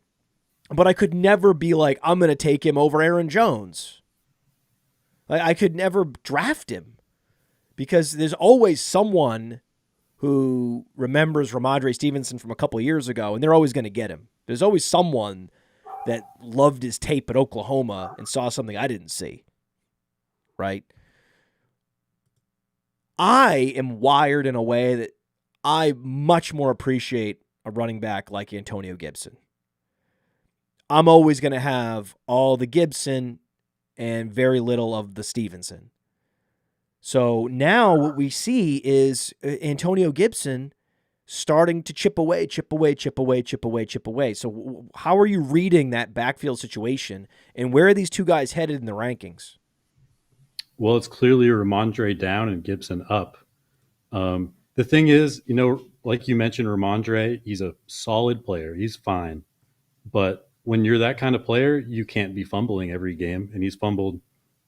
but I could never be like, I'm going to take him over Aaron Jones. I could never draft him because there's always someone who remembers Ramondre Stevenson from a couple of years ago, and they're always going to get him. There's always someone that loved his tape at Oklahoma and saw something I didn't see, right? I am wired in a way that I much more appreciate a running back like Antonio Gibson. I'm always going to have all the Gibson and very little of the Stevenson. So now what we see is Antonio Gibson starting to chip away. So how are you reading that backfield situation, and where are these two guys headed in the rankings? Well, it's clearly Ramondre down and Gibson up. The thing is, like you mentioned, Ramondre, he's a solid player. He's fine. But when you're that kind of player, you can't be fumbling every game. And he's fumbled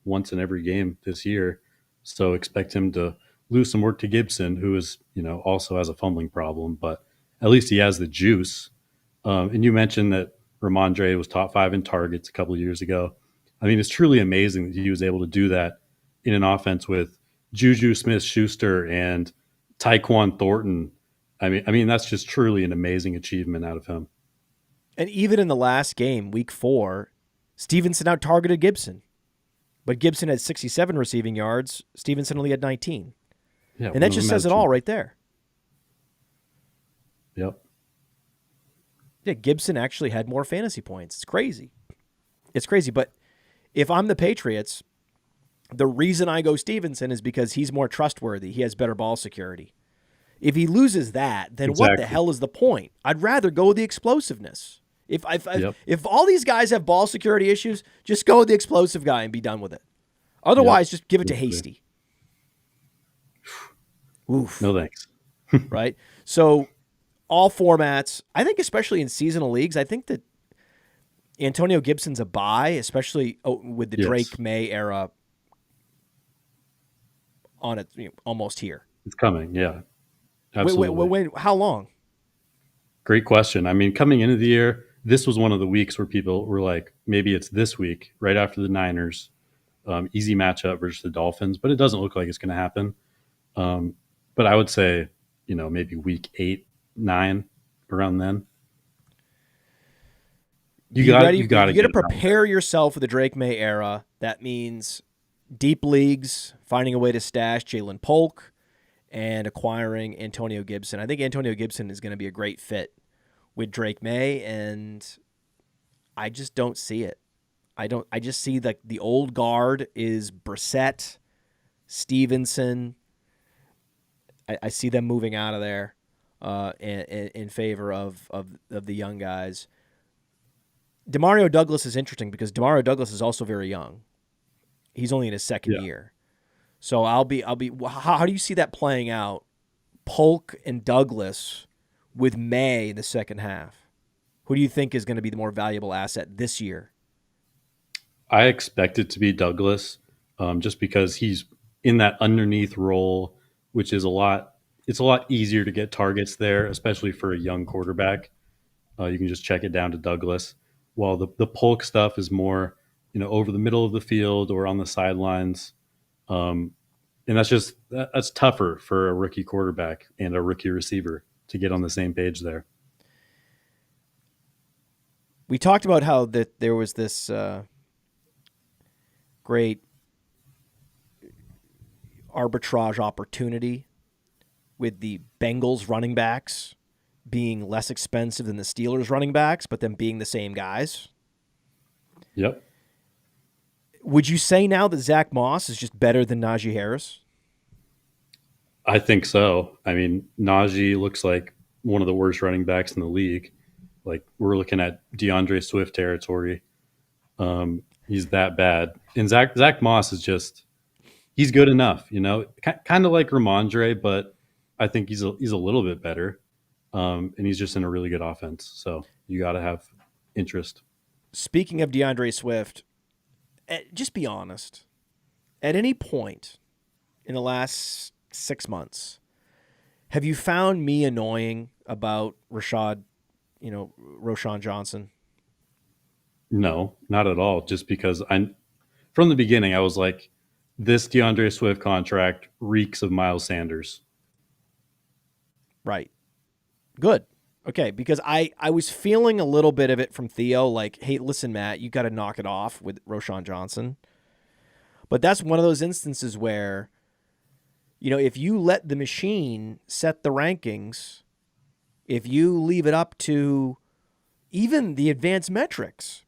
once in every game this year. So expect him to lose some work to Gibson, who is, also has a fumbling problem. But at least he has the juice. And you mentioned that Ramondre was top 5 in targets a couple of years ago. I mean, it's truly amazing that he was able to do that in an offense with Juju Smith-Schuster and Tyquan Thornton. I mean, that's just truly an amazing achievement out of him. And even in the last game, week 4, Stevenson out-targeted Gibson. But Gibson had 67 receiving yards. Stevenson only had 19. Yeah, and that just says it all right there. Yep. Yeah, Gibson actually had more fantasy points. It's crazy. But if I'm the Patriots, the reason I go Stevenson is because he's more trustworthy. He has better ball security. If he loses that, then What the hell is the point? I'd rather go with the explosiveness. If all these guys have ball security issues, just go with the explosive guy and be done with it. Otherwise, just give it to Hasty. Oof. No thanks. Right? So all formats, I think especially in seasonal leagues, I think that Antonio Gibson's a buy, especially with the Drake May era on it, almost here. It's coming, yeah. Absolutely. Wait, how long? Great question. I mean, coming into the year, this was one of the weeks where people were like, maybe it's this week, right after the Niners. Easy matchup versus the Dolphins, but it doesn't look like it's going to happen. But I would say, maybe week 8, 9, around then. You got to prepare yourself for the Drake May era. That means deep leagues, finding a way to stash Jalen Polk and acquiring Antonio Gibson. I think Antonio Gibson is going to be a great fit with Drake May, and I just don't see it. I just see the old guard is Brissett, Stevenson. I see them moving out of there in favor of the young guys. Demario Douglas is interesting because Demario Douglas is also very young. He's only in his second year. So I'll be. How do you see that playing out? Polk and Douglas with May in the second half. Who do you think is going to be the more valuable asset this year? I expect it to be Douglas, just because he's in that underneath role, which is a lot. It's a lot easier to get targets there, especially for a young quarterback. You can just check it down to Douglas. While the Polk stuff is more, over the middle of the field or on the sidelines. And that's tougher for a rookie quarterback and a rookie receiver to get on the same page there. We talked about how that there was this great arbitrage opportunity with the Bengals running backs being less expensive than the Steelers running backs, but them being the same guys. Yep. Would you say now that Zach Moss is just better than Najee Harris? I think so. I mean, Najee looks like one of the worst running backs in the league. Like, we're looking at DeAndre Swift territory. He's that bad. And Zach Moss is he's good enough, kind of like Ramondre, but I think he's a little bit better. And he's just in a really good offense. So you got to have interest. Speaking of DeAndre Swift, just be honest. At any point in the last 6 months, have you found me annoying about Rashad Johnson? No, not at all. Just because from the beginning, I was like, this DeAndre Swift contract reeks of Miles Sanders. Right. Good. Okay, because I was feeling a little bit of it from Theo, like, hey, listen, Matt, you got to knock it off with Rashad Johnson. But that's one of those instances where, if you let the machine set the rankings, if you leave it up to even the advanced metrics,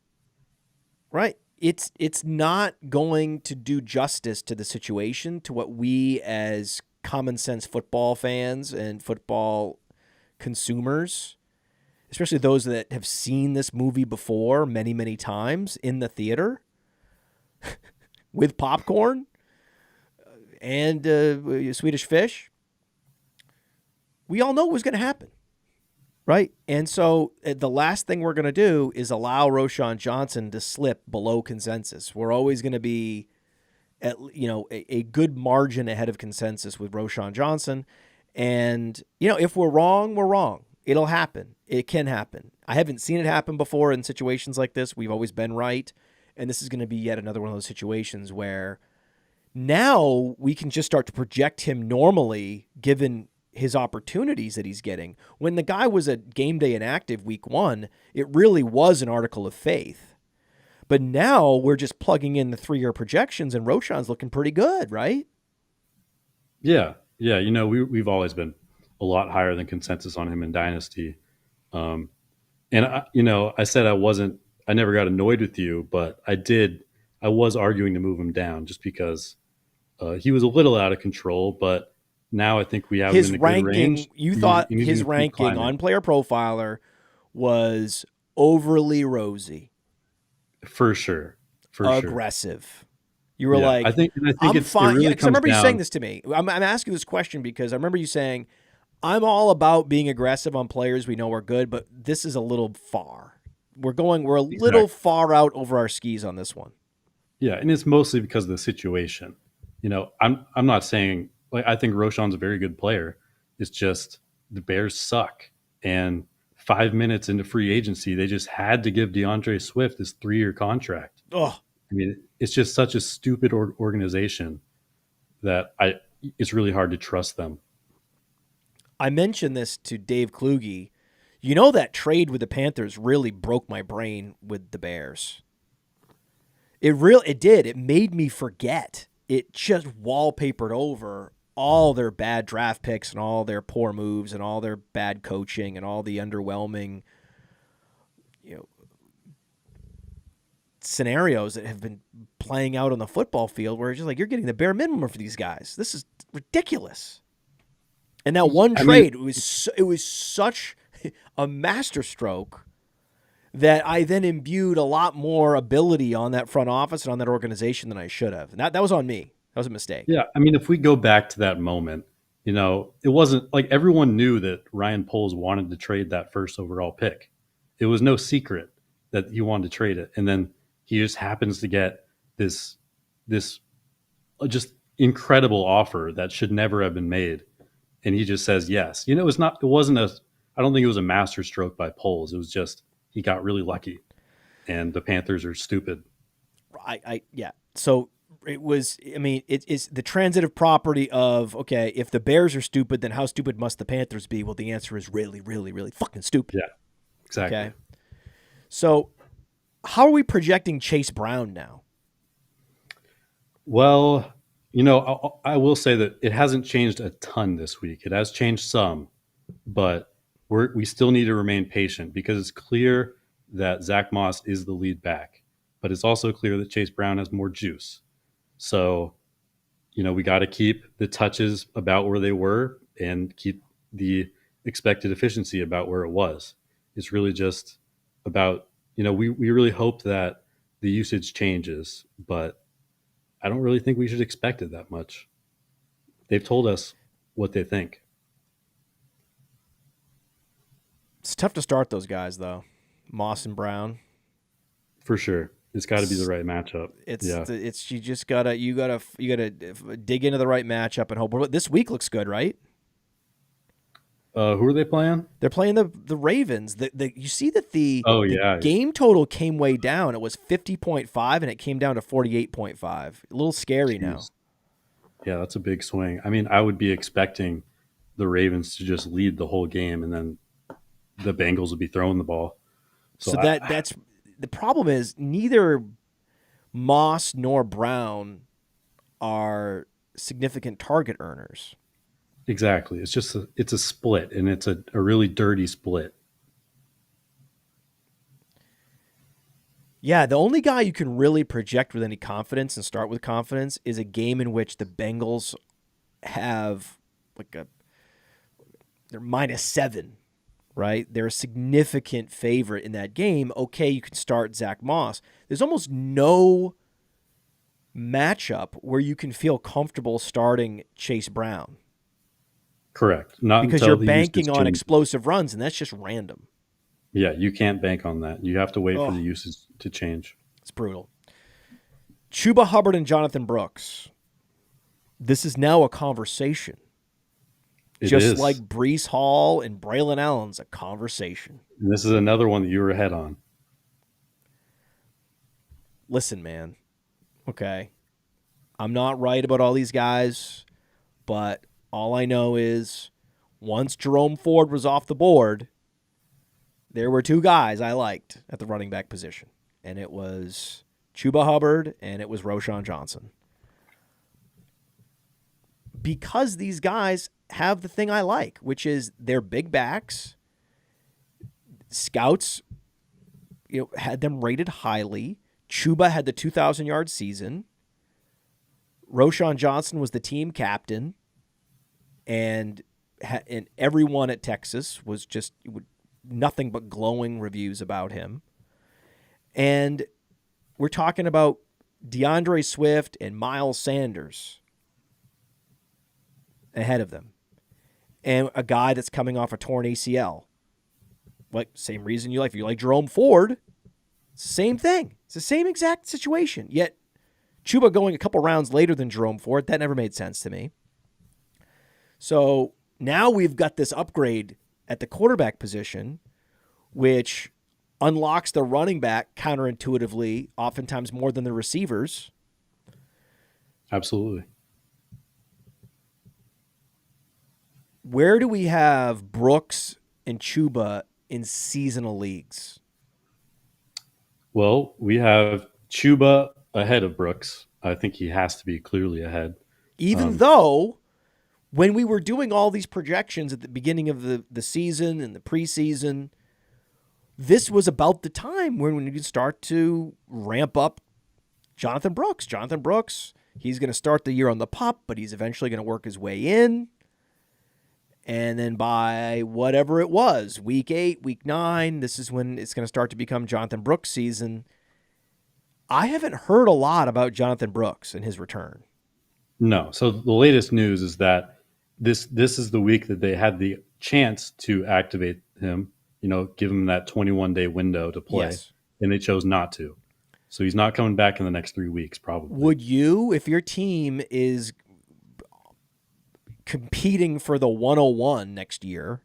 right, it's not going to do justice to the situation, to what we as common sense football fans and football consumers, especially those that have seen this movie before many, many times in the theater with popcorn and Swedish fish, we all know what was going to happen, right? And so the last thing we're going to do is allow Rashad Johnson to slip below consensus. We're always going to be at a good margin ahead of consensus with Rashad Johnson. And, if we're wrong, we're wrong. It'll happen. It can happen. I haven't seen it happen before in situations like this. We've always been right. And this is going to be yet another one of those situations where now we can just start to project him normally given his opportunities that he's getting. When the guy was a game day inactive week 1, it really was an article of faith. But now we're just plugging in the 3-year projections and Roshan's looking pretty good, right? Yeah. Yeah, we've always been a lot higher than consensus on him in Dynasty. And I said I never got annoyed with you, but I was arguing to move him down just because he was a little out of control, but now I think we have him in a good range. You thought his ranking on Player Profiler was overly rosy. For sure. Aggressive. Sure. You were like, I think I'm fine. Really I remember you saying this to me. I'm asking this question because I remember you saying, I'm all about being aggressive on players we know are good, but this is a little far. We're a little far out over our skis on this one. Yeah, and it's mostly because of the situation. I'm not saying, like, I think Roshan's a very good player. It's just the Bears suck. And 5 minutes into free agency, they just had to give DeAndre Swift this 3-year contract. Oh, I mean, it's just such a stupid organization that it's really hard to trust them. I mentioned this to Dave Kluge. That trade with the Panthers really broke my brain with the Bears. It did. It made me forget. It just wallpapered over all their bad draft picks and all their poor moves and all their bad coaching and all the underwhelming, you know, scenarios that have been playing out on the football field, where it's just like you're getting the bare minimum for these guys. This is ridiculous. And that one trade, it was such a masterstroke that I then imbued a lot more ability on that front office and on that organization than I should have. And that was on me. That was a mistake. Yeah, I mean, if we go back to that moment, it wasn't like everyone knew that Ryan Poles wanted to trade that first overall pick. It was no secret that he wanted to trade it, and then he just happens to get this just incredible offer that should never have been made, and he just says yes. It wasn't a. I don't think it was a master stroke by Poles. It was just he got really lucky, and the Panthers are stupid. Yeah. So it was. I mean, it's the transitive property of, okay, if the Bears are stupid, then how stupid must the Panthers be? Well, the answer is really, really, really fucking stupid. Yeah, exactly. Okay. So, how are we projecting Chase Brown now? Well, I will say that it hasn't changed a ton this week. It has changed some, but we still need to remain patient because it's clear that Zach Moss is the lead back, but it's also clear that Chase Brown has more juice. So, we got to keep the touches about where they were and keep the expected efficiency about where it was. It's really just about, we really hope that the usage changes, but I don't really think we should expect it that much. They've told us what they think. It's tough to start those guys, though. Moss and Brown. For sure. It's got to be the right matchup. It's you just gotta dig into the right matchup and hope. But this week looks good, right? Who are they playing? They're playing the Ravens. You see that the game total came way down. It was 50.5 and it came down to 48.5. A little scary now. Yeah, that's a big swing. I mean, I would be expecting the Ravens to just lead the whole game, and then the Bengals would be throwing the ball. So that's the problem is neither Moss nor Brown are significant target earners. Exactly. It's a split, and it's a really dirty split. Yeah, the only guy you can really project with any confidence and start with confidence is a game in which the Bengals have they're -7, right? They're a significant favorite in that game. Okay, you can start Zach Moss. There's almost no matchup where you can feel comfortable starting Chase Brown. Correct. Not because you're banking on explosive runs, and that's just random. Yeah, you can't bank on that. You have to wait for the usage to change. It's brutal. Chuba Hubbard and Jonathan Brooks. This is now a conversation. Just like Breece Hall and Braylon Allen's a conversation. And this is another one that you were ahead on. Listen, man. Okay. I'm not right about all these guys, but all I know is once Jerome Ford was off the board, there were two guys I liked at the running back position, and it was Chuba Hubbard and it was Roschon Johnson. Because these guys have the thing I like, which is they're big backs. Scouts, had them rated highly. Chuba had the 2,000-yard season. Roschon Johnson was the team captain, and everyone at Texas was just nothing but glowing reviews about him. And we're talking about DeAndre Swift and Miles Sanders ahead of them. And a guy that's coming off a torn ACL. Same reason you like. If you like Jerome Ford, it's the same thing. It's the same exact situation. Yet Chuba going a couple rounds later than Jerome Ford, that never made sense to me. So now we've got this upgrade at the quarterback position, which unlocks the running back counterintuitively, oftentimes more than the receivers. Absolutely. Where do we have Brooks and Chuba in seasonal leagues? Well, we have Chuba ahead of Brooks. I think he has to be clearly ahead. Even though when we were doing all these projections at the beginning of the season and the preseason, this was about the time when we could start to ramp up Jonathan Brooks. Jonathan Brooks, he's going to start the year on the pup, but he's eventually going to work his way in. And then by whatever it was, week 8, week 9, this is when it's going to start to become Jonathan Brooks season. I haven't heard a lot about Jonathan Brooks and his return. No. So the latest news is that this is the week that they had the chance to activate him, give him that 21-day window to play, Yes. and they chose not to. So he's not coming back in the next 3 weeks, probably. Would you, if your team is competing for the 101 next year,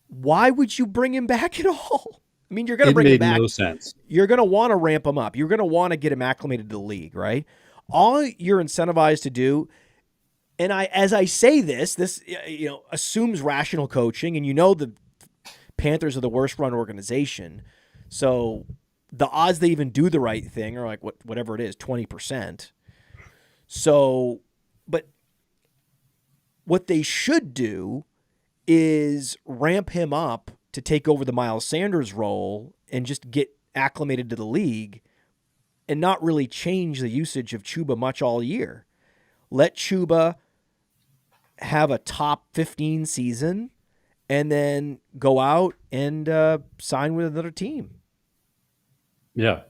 why would you bring him back at all? I mean, you're going to bring him back. It made no sense. You're going to want to ramp him up. You're going to want to get him acclimated to the league, right? All you're incentivized to do, and as I say this assumes rational coaching, and the Panthers are the worst run organization, so the odds they even do the right thing are like whatever it is, 20%. So, but what they should do is ramp him up to take over the Miles Sanders role and just get acclimated to the league and not really change the usage of Chuba much all year. Let Chuba have a top 15 season and then go out and sign with another team. Yeah.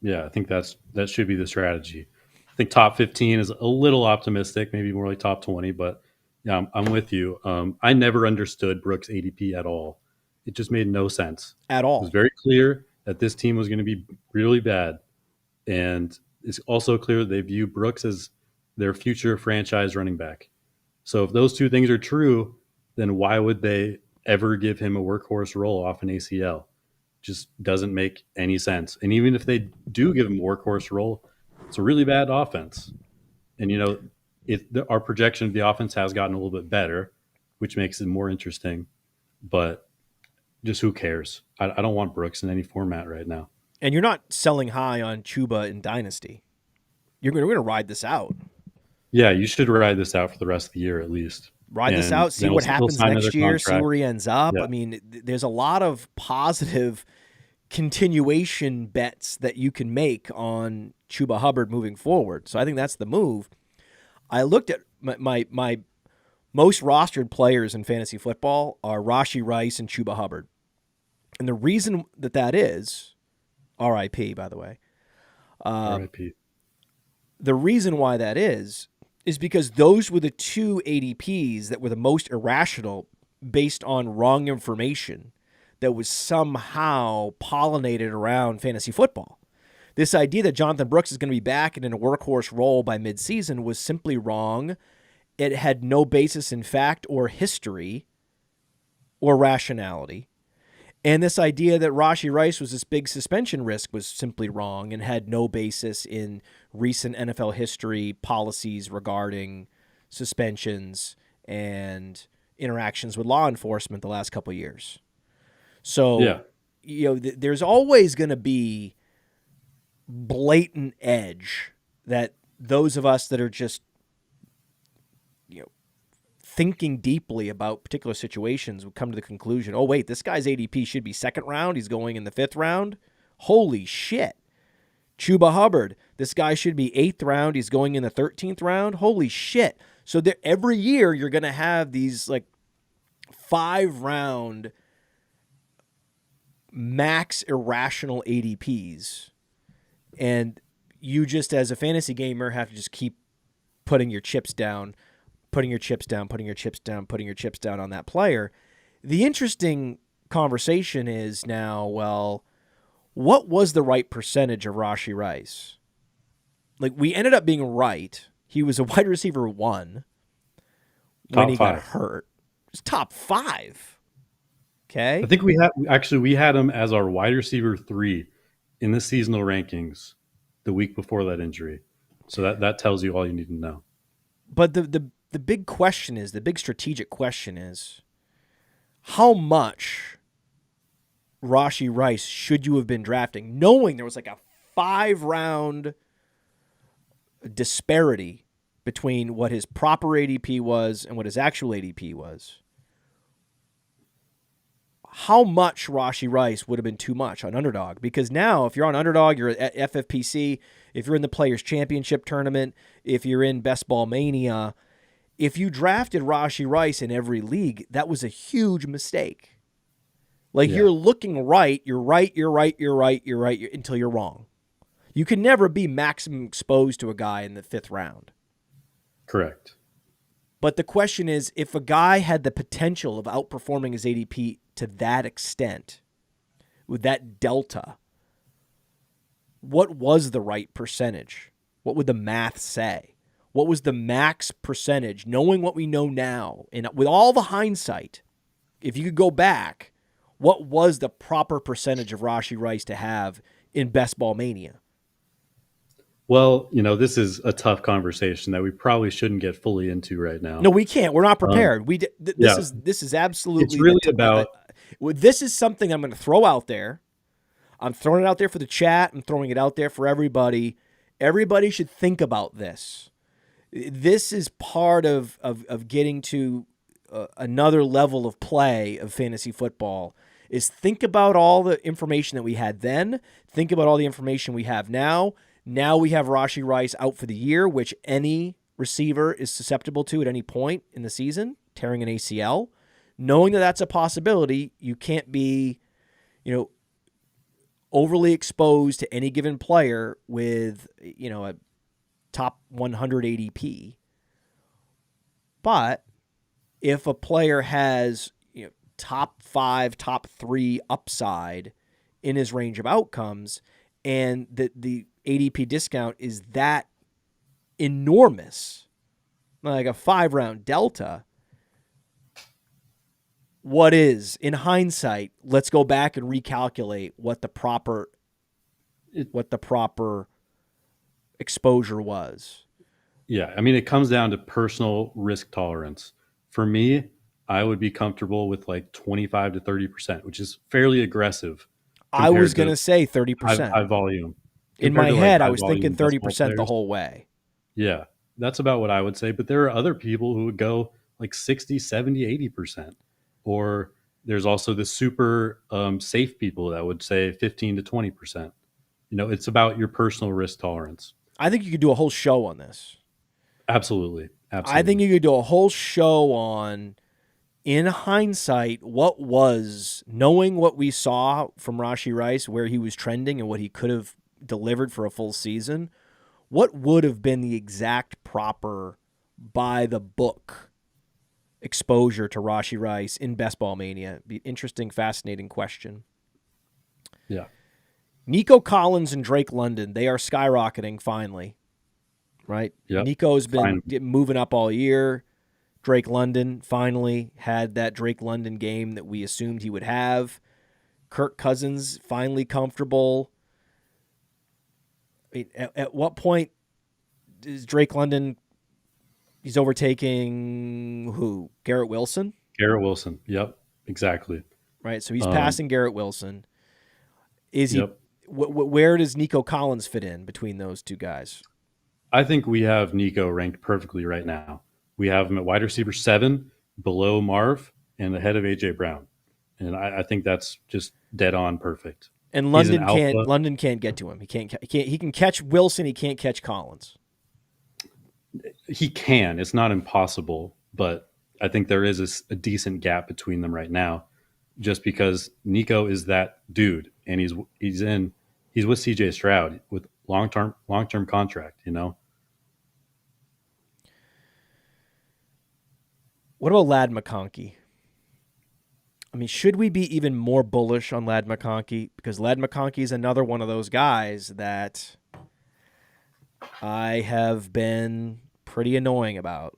I think that should be the strategy. I think top 15 is a little optimistic, maybe more like top 20, but yeah, I'm with you. I never understood Brooks' ADP at all. It just made no sense. At all. It was very clear that this team was going to be really bad. And it's also clear that they view Brooks as their future franchise running back. So if those two things are true, then why would they ever give him a workhorse role off an ACL? Just doesn't make any sense. And even if they do give him a workhorse role, it's a really bad offense. And, our projection of the offense has gotten a little bit better, which makes it more interesting. But just who cares? I don't want Brooks in any format right now. And you're not selling high on Chuba in Dynasty. We're going to ride this out. Yeah, you should ride this out for the rest of the year at least. Ride this out, see what happens next year, see where he ends up. Yeah. I mean, there's a lot of positive continuation bets that you can make on Chuba Hubbard moving forward. So I think that's the move. I looked at my most rostered players in fantasy football are Rashee Rice and Chuba Hubbard. And the reason that is, RIP, by the way. RIP. The reason why that is because those were the two ADPs that were the most irrational based on wrong information that was somehow pollinated around fantasy football. This idea that Jonathan Brooks is going to be back and in a workhorse role by midseason was simply wrong. It had no basis in fact or history or rationality. And this idea that Rashee Rice was this big suspension risk was simply wrong and had no basis in recent NFL history policies regarding suspensions and interactions with law enforcement the last couple of years. So, there's always going to be blatant edge that those of us that are just, thinking deeply about particular situations would come to the conclusion, oh, wait, this guy's ADP should be second round. He's going in the 5th round. Holy shit. Chuba Hubbard, this guy should be 8th round. He's going in the 13th round. Holy shit. So every year you're going to have these 5-round max irrational ADPs. And you just, as a fantasy gamer, have to just keep putting your chips down on that player. The interesting conversation is now, well, what was the right percentage of Rashee Rice? We ended up being right. He was a wide receiver 1 when he got hurt. It was top 5. Okay. I think we had him as our wide receiver 3 in the seasonal rankings the week before that injury. So that tells you all you need to know. But the big question is, the big strategic question is, how much Rashee Rice should you have been drafting, knowing there was a 5-round disparity between what his proper ADP was and what his actual ADP was, how much Rashee Rice would have been too much on Underdog? Because now, if you're on Underdog, you're at FFPC, if you're in the Players Championship Tournament, if you're in Best Ball Mania, if you drafted Rashee Rice in every league, that was a huge mistake. Like, you're looking right, you're right, until you're wrong. You can never be maximum exposed to a guy in the 5th round. Correct. But the question is, if a guy had the potential of outperforming his ADP to that extent, with that delta, what was the right percentage? What would the math say? What was the max percentage, knowing what we know now, and with all the hindsight, if you could go back, what was the proper percentage of Rashee Rice to have in Best Ball Mania? Well, this is a tough conversation that we probably shouldn't get fully into right now. No, we can't. We're not prepared. This is absolutely. It's really about. This is something I'm going to throw out there. I'm throwing it out there for the chat. I'm throwing it out there for everybody. Everybody should think about this. This is part of getting to another level of play of fantasy football. Is think about all the information that we had then. Think about all the information we have now. Now we have Rashee Rice out for the year, which any receiver is susceptible to at any point in the season, tearing an ACL. Knowing that that's a possibility, you can't be, overly exposed to any given player with, a top 100 ADP. But if a player has, top 5, top 3 upside in his range of outcomes, and the ADP discount is that enormous, like a 5-round delta, what is, in hindsight, let's go back and recalculate what the proper exposure was. Yeah, it comes down to personal risk tolerance. For me, I would be comfortable with like 25 to 30%, which is fairly aggressive. I was going to say 30%. High volume. In my head, I was thinking 30% the whole way. Yeah, that's about what I would say. But there are other people who would go like 60, 70, 80%. Or there's also the super safe people that would say 15 to 20%. It's about your personal risk tolerance. I think you could do a whole show on this. Absolutely. I think you could do a whole show on, in hindsight, what was, knowing what we saw from Rashee Rice, where he was trending and what he could have delivered for a full season, what would have been the exact proper by the book exposure to Rashee Rice in Best Ball Mania? Be interesting, fascinating question. Yeah. Nico Collins and Drake London, they are skyrocketing finally, right? Yep. Nico's been moving up all year. Drake London finally had that Drake London game that we assumed he would have. Kirk Cousins finally comfortable. At what point is Drake London, he's overtaking who? Garrett Wilson? Garrett Wilson. Yep, exactly. Right, so he's passing Garrett Wilson. Is he? Yep. Where does Nico Collins fit in between those two guys? I think we have Nico ranked perfectly right now. We have him at wide receiver 7, below Marv, and ahead of A.J. Brown. And I think that's just dead on perfect. And London can't get to him. He can catch Wilson. He can't catch Collins. He can. It's not impossible, but I think there is a decent gap between them right now, just because Nico is that dude, and he's with CJ Stroud with long-term contract. What about Ladd McConkey? Should we be even more bullish on Ladd McConkey? Because Ladd McConkey is another one of those guys that I have been pretty annoying about.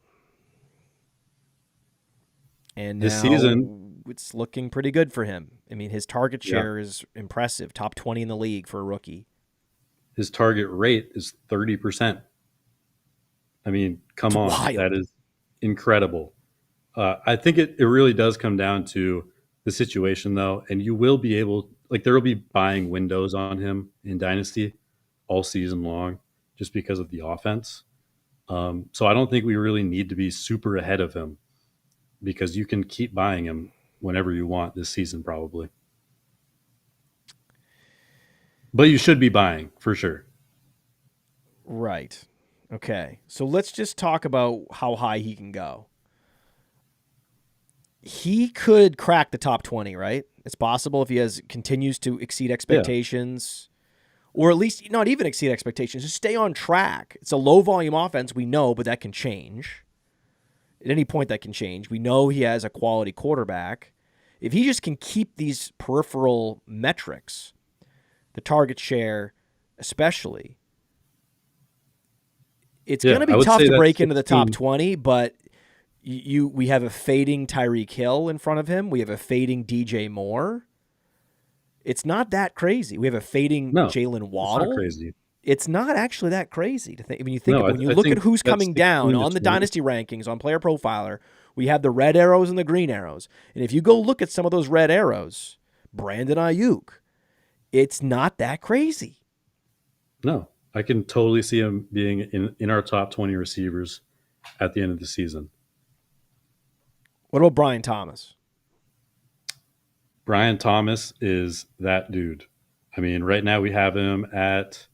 And this now season, it's looking pretty good for him. His target share is impressive. Top 20 in the league for a rookie. His target rate is 30%. Come on. Wild. That is incredible. I think it really does come down to the situation, though, and you will be able, there will be buying windows on him in Dynasty all season long just because of the offense. So I don't think we really need to be super ahead of him because you can keep buying him whenever you want this season, probably. But you should be buying for sure. Right. Okay. So let's just talk about how high he can go. He could crack the top 20, right? It's possible if he continues to exceed Yeah. expectations, or at least not even exceed expectations, just stay on track. It's a low volume offense, we know, but that can change. At any point, that can change. We know he has a quality quarterback. If he just can keep these peripheral metrics, the target share especially, it's going Yeah. to I be would tough say to that break into the top 16. 20, but we have a fading Tyreek Hill in front of him. We have a fading DJ Moore. It's not that crazy. We have a fading No, Jalen it's not Waddle. crazy. It's not actually that crazy to think. When you think No, about when you I look at think who's that coming down 16 to on the 20. dynasty rankings on Player Profiler, we have the red arrows and the green arrows. And if you go look at some of those red arrows, Brandon Ayuk, it's not that crazy. No, I can totally see him being in our top 20 receivers at the end of the season. What about Brian Thomas? Brian Thomas is that dude. I mean, right now we have him at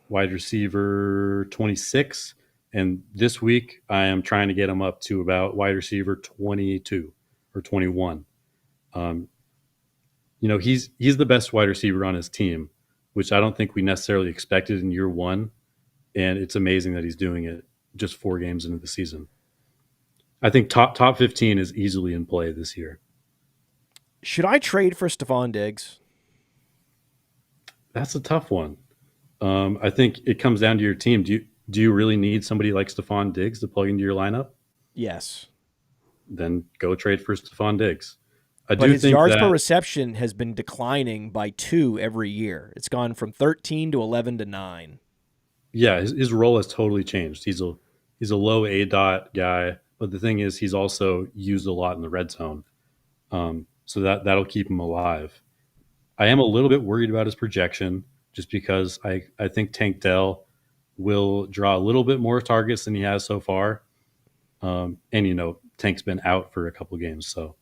wide receiver 26. And this week I am trying to get him up to about wide receiver 22 or 21. Um, he's the best wide receiver on his team, which I don't think we necessarily expected in year one. And it's amazing that he's doing it just 4 games into the season. I think top 15 is easily in play this year. Should I trade for Stephon Diggs? That's a tough one. I think it comes down to your team. Do you really need somebody like Stephon Diggs to plug into your lineup? Yes. Then go trade for Stephon Diggs. I But do his think yards per that reception has been declining by 2 every year. It's gone from 13 to 11 to 9. yeah, his role has totally changed. He's a low A dot guy, but the thing is, he's also used a lot in the red zone, so that'll keep him alive. I am a little bit worried about his projection, just because I think Tank Dell will draw a little bit more targets than he has so far, and Tank's been out for a couple of games, so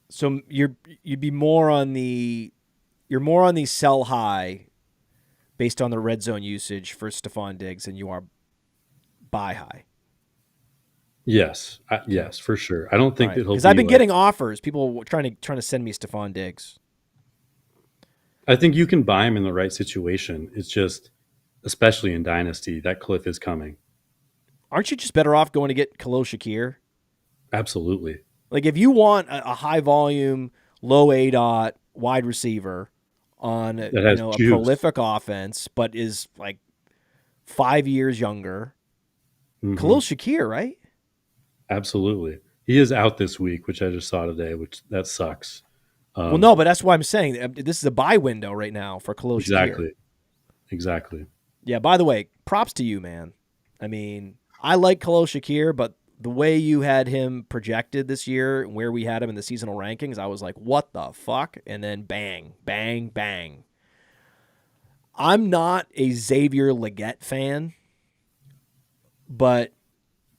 So you'd be more on the sell high based on the red zone usage for Stephon Diggs than you are buy high. yes, yes, for sure. I don't All think right, that he'll because I've be been like. getting offers. People trying to send me Stephon Diggs. I think you can buy him in the right situation. It's just, especially in Dynasty, that cliff is coming. Aren't you just better off going to get Khalil Shakir? Absolutely. Like if you want a high volume, low A dot wide receiver on That has a juice. prolific offense, but is like 5 years younger, Hmm. Khalil Shakir, right? Absolutely. He is out this week, which I just saw today, which that sucks. Well, Um, no, but that's why I'm saying this is a buy window right now for Khalil Shakir. exactly. Exactly. Yeah, by the way, props to you, man. I mean, I like Khalil Shakir, but the way you had him projected this year and where we had him in the seasonal rankings, I was like, what the fuck? And then bang, bang, bang. I'm not a Xavier Legette fan, but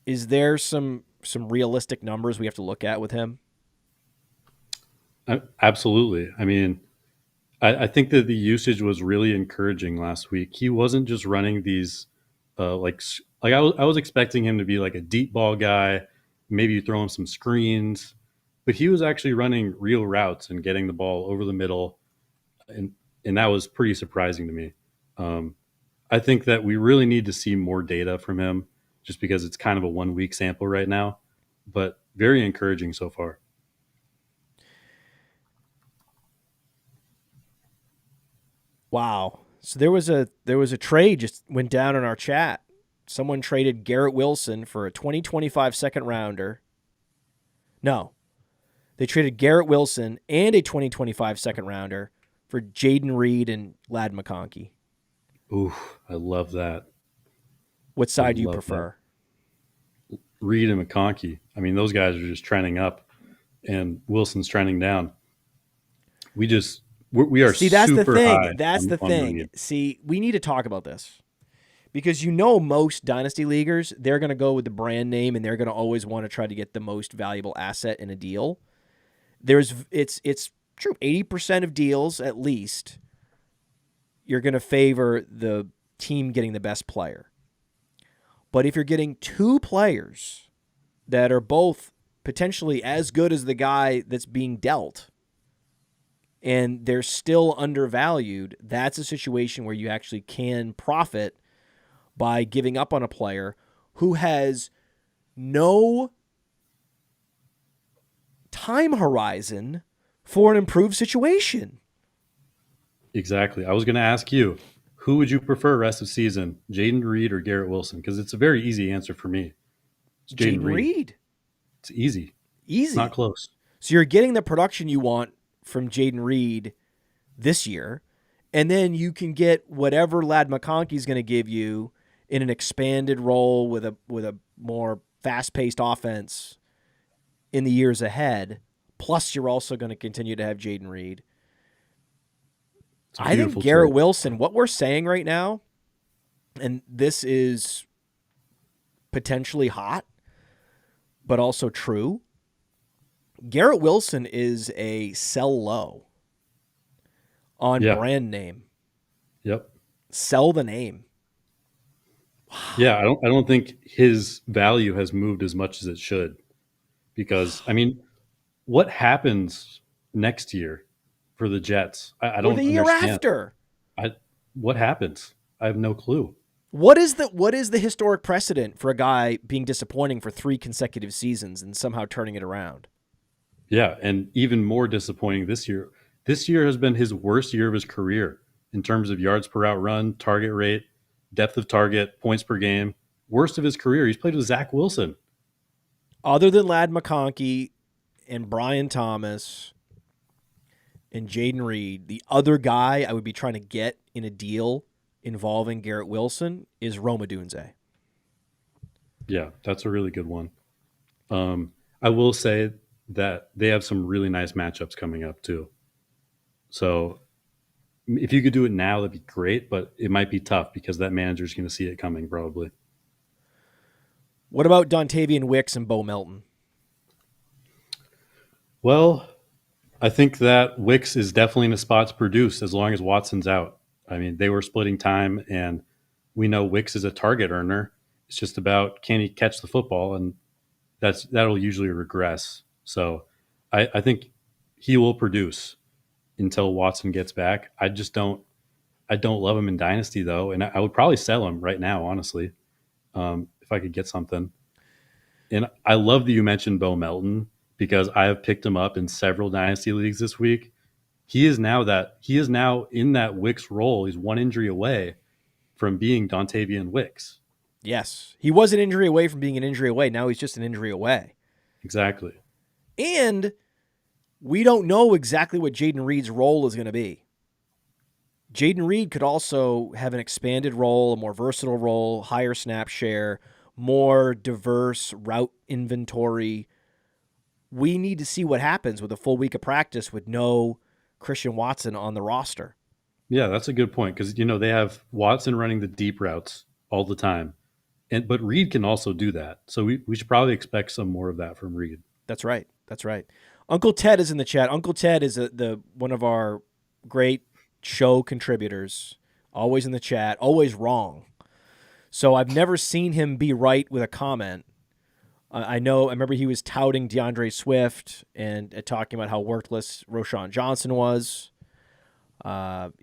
is there some realistic numbers we have to look at with him? Absolutely. I mean, I think that the usage was really encouraging last week. He wasn't just running these, like I was expecting him to be like a deep ball guy, maybe throw him some screens, but he was actually running real routes and getting the ball over the middle, and and that was pretty surprising to me. Um, I think that we really need to see more data from him, just because it's kind of a 1 week sample right now, but very encouraging so far. Wow. So there was a trade just went down in our chat. Someone traded Garrett Wilson for a 2025 second rounder. No, they traded Garrett Wilson and a 2025 second rounder for Jaden Reed and Lad McConkey. Ooh, I love that. What I side do you love that. prefer? Reed and McConkey. I mean, those guys are just trending up, and Wilson's trending down. We are See, that's the super thing. high That's the on thing. Mooney. See, we need to talk about this Because you know most dynasty leaguers, they're going to go with the brand name and they're going to always want to try to get the most valuable asset in a deal. It's true, 80% of deals at least, you're going to favor the team getting the best player. But if you're getting two players that are both potentially as good as the guy that's being dealt and they're still undervalued, that's a situation where you actually can profit by giving up on a player who has no time horizon for an improved situation. Exactly. I was going to ask you, who would you prefer rest of season, Jaden Reed or Garrett Wilson? Because it's a very easy answer for me. It's Jaden Jaden Reed. Reed. It's easy. It's not Easy. close. So you're getting the production you want from Jaden Reed this year, and then you can get whatever Ladd McConkey's going to give you in an expanded role with a more fast-paced offense in the years ahead. Plus, you're also going to continue to have Jaden Reed. I think Garrett Wilson, what we're saying right now, and this is potentially hot, but also true, Garrett Wilson is a sell low on brand name. Yep. Sell the name. Wow. Yeah, I don't think his value has moved as much as it should. Because, I mean, what happens next year for the Jets? I don't understand. Or the year after. What happens? I have no clue. What is the historic precedent for a guy being disappointing for 3 consecutive seasons and somehow turning it around? Yeah, and even more disappointing this year. This year has been his worst year of his career in terms of yards per route run, target rate, depth of target, points per game. Worst of his career. He's played with Zach Wilson. Other than Ladd McConkey and Brian Thomas and Jaden Reed, the other guy I would be trying to get in a deal involving Garrett Wilson is Rome Odunze. Yeah, that's a really good one. I will say that they have some really nice matchups coming up too. So if you could do it now, that'd be great, but it might be tough because that manager's going to see it coming probably. What about Dontavian Wicks and Bo Melton? Well, I think that Wicks is definitely in a spot to produce as long as Watson's out. I mean, they were splitting time, and we know Wicks is a target earner. It's just about can he catch the football, and that'll usually regress. So I think he will produce until Watson gets back. I don't love him in Dynasty though, and I would probably sell him right now, honestly, if I could get something. And I love that you mentioned Bo Melton because I have picked him up in several Dynasty leagues this week. He is now in that Wicks role. He's one injury away from being Dontavian Wicks. Yes. He was an injury away from being an injury away. Now he's just an injury away. Exactly. And we don't know exactly what Jaden Reed's role is going to be. Jaden Reed could also have an expanded role, a more versatile role, higher snap share, more diverse route inventory. We need to see what happens with a full week of practice with no Christian Watson on the roster. Yeah, that's a good point because, they have Watson running the deep routes all the time. But Reed can also do that. So we should probably expect some more of that from Reed. That's right. Uncle Ted is in the chat. Uncle Ted is one of our great show contributors, always in the chat, always wrong. So I've never seen him be right with a comment. I remember he was touting DeAndre Swift and talking about how worthless Roschon Johnson was.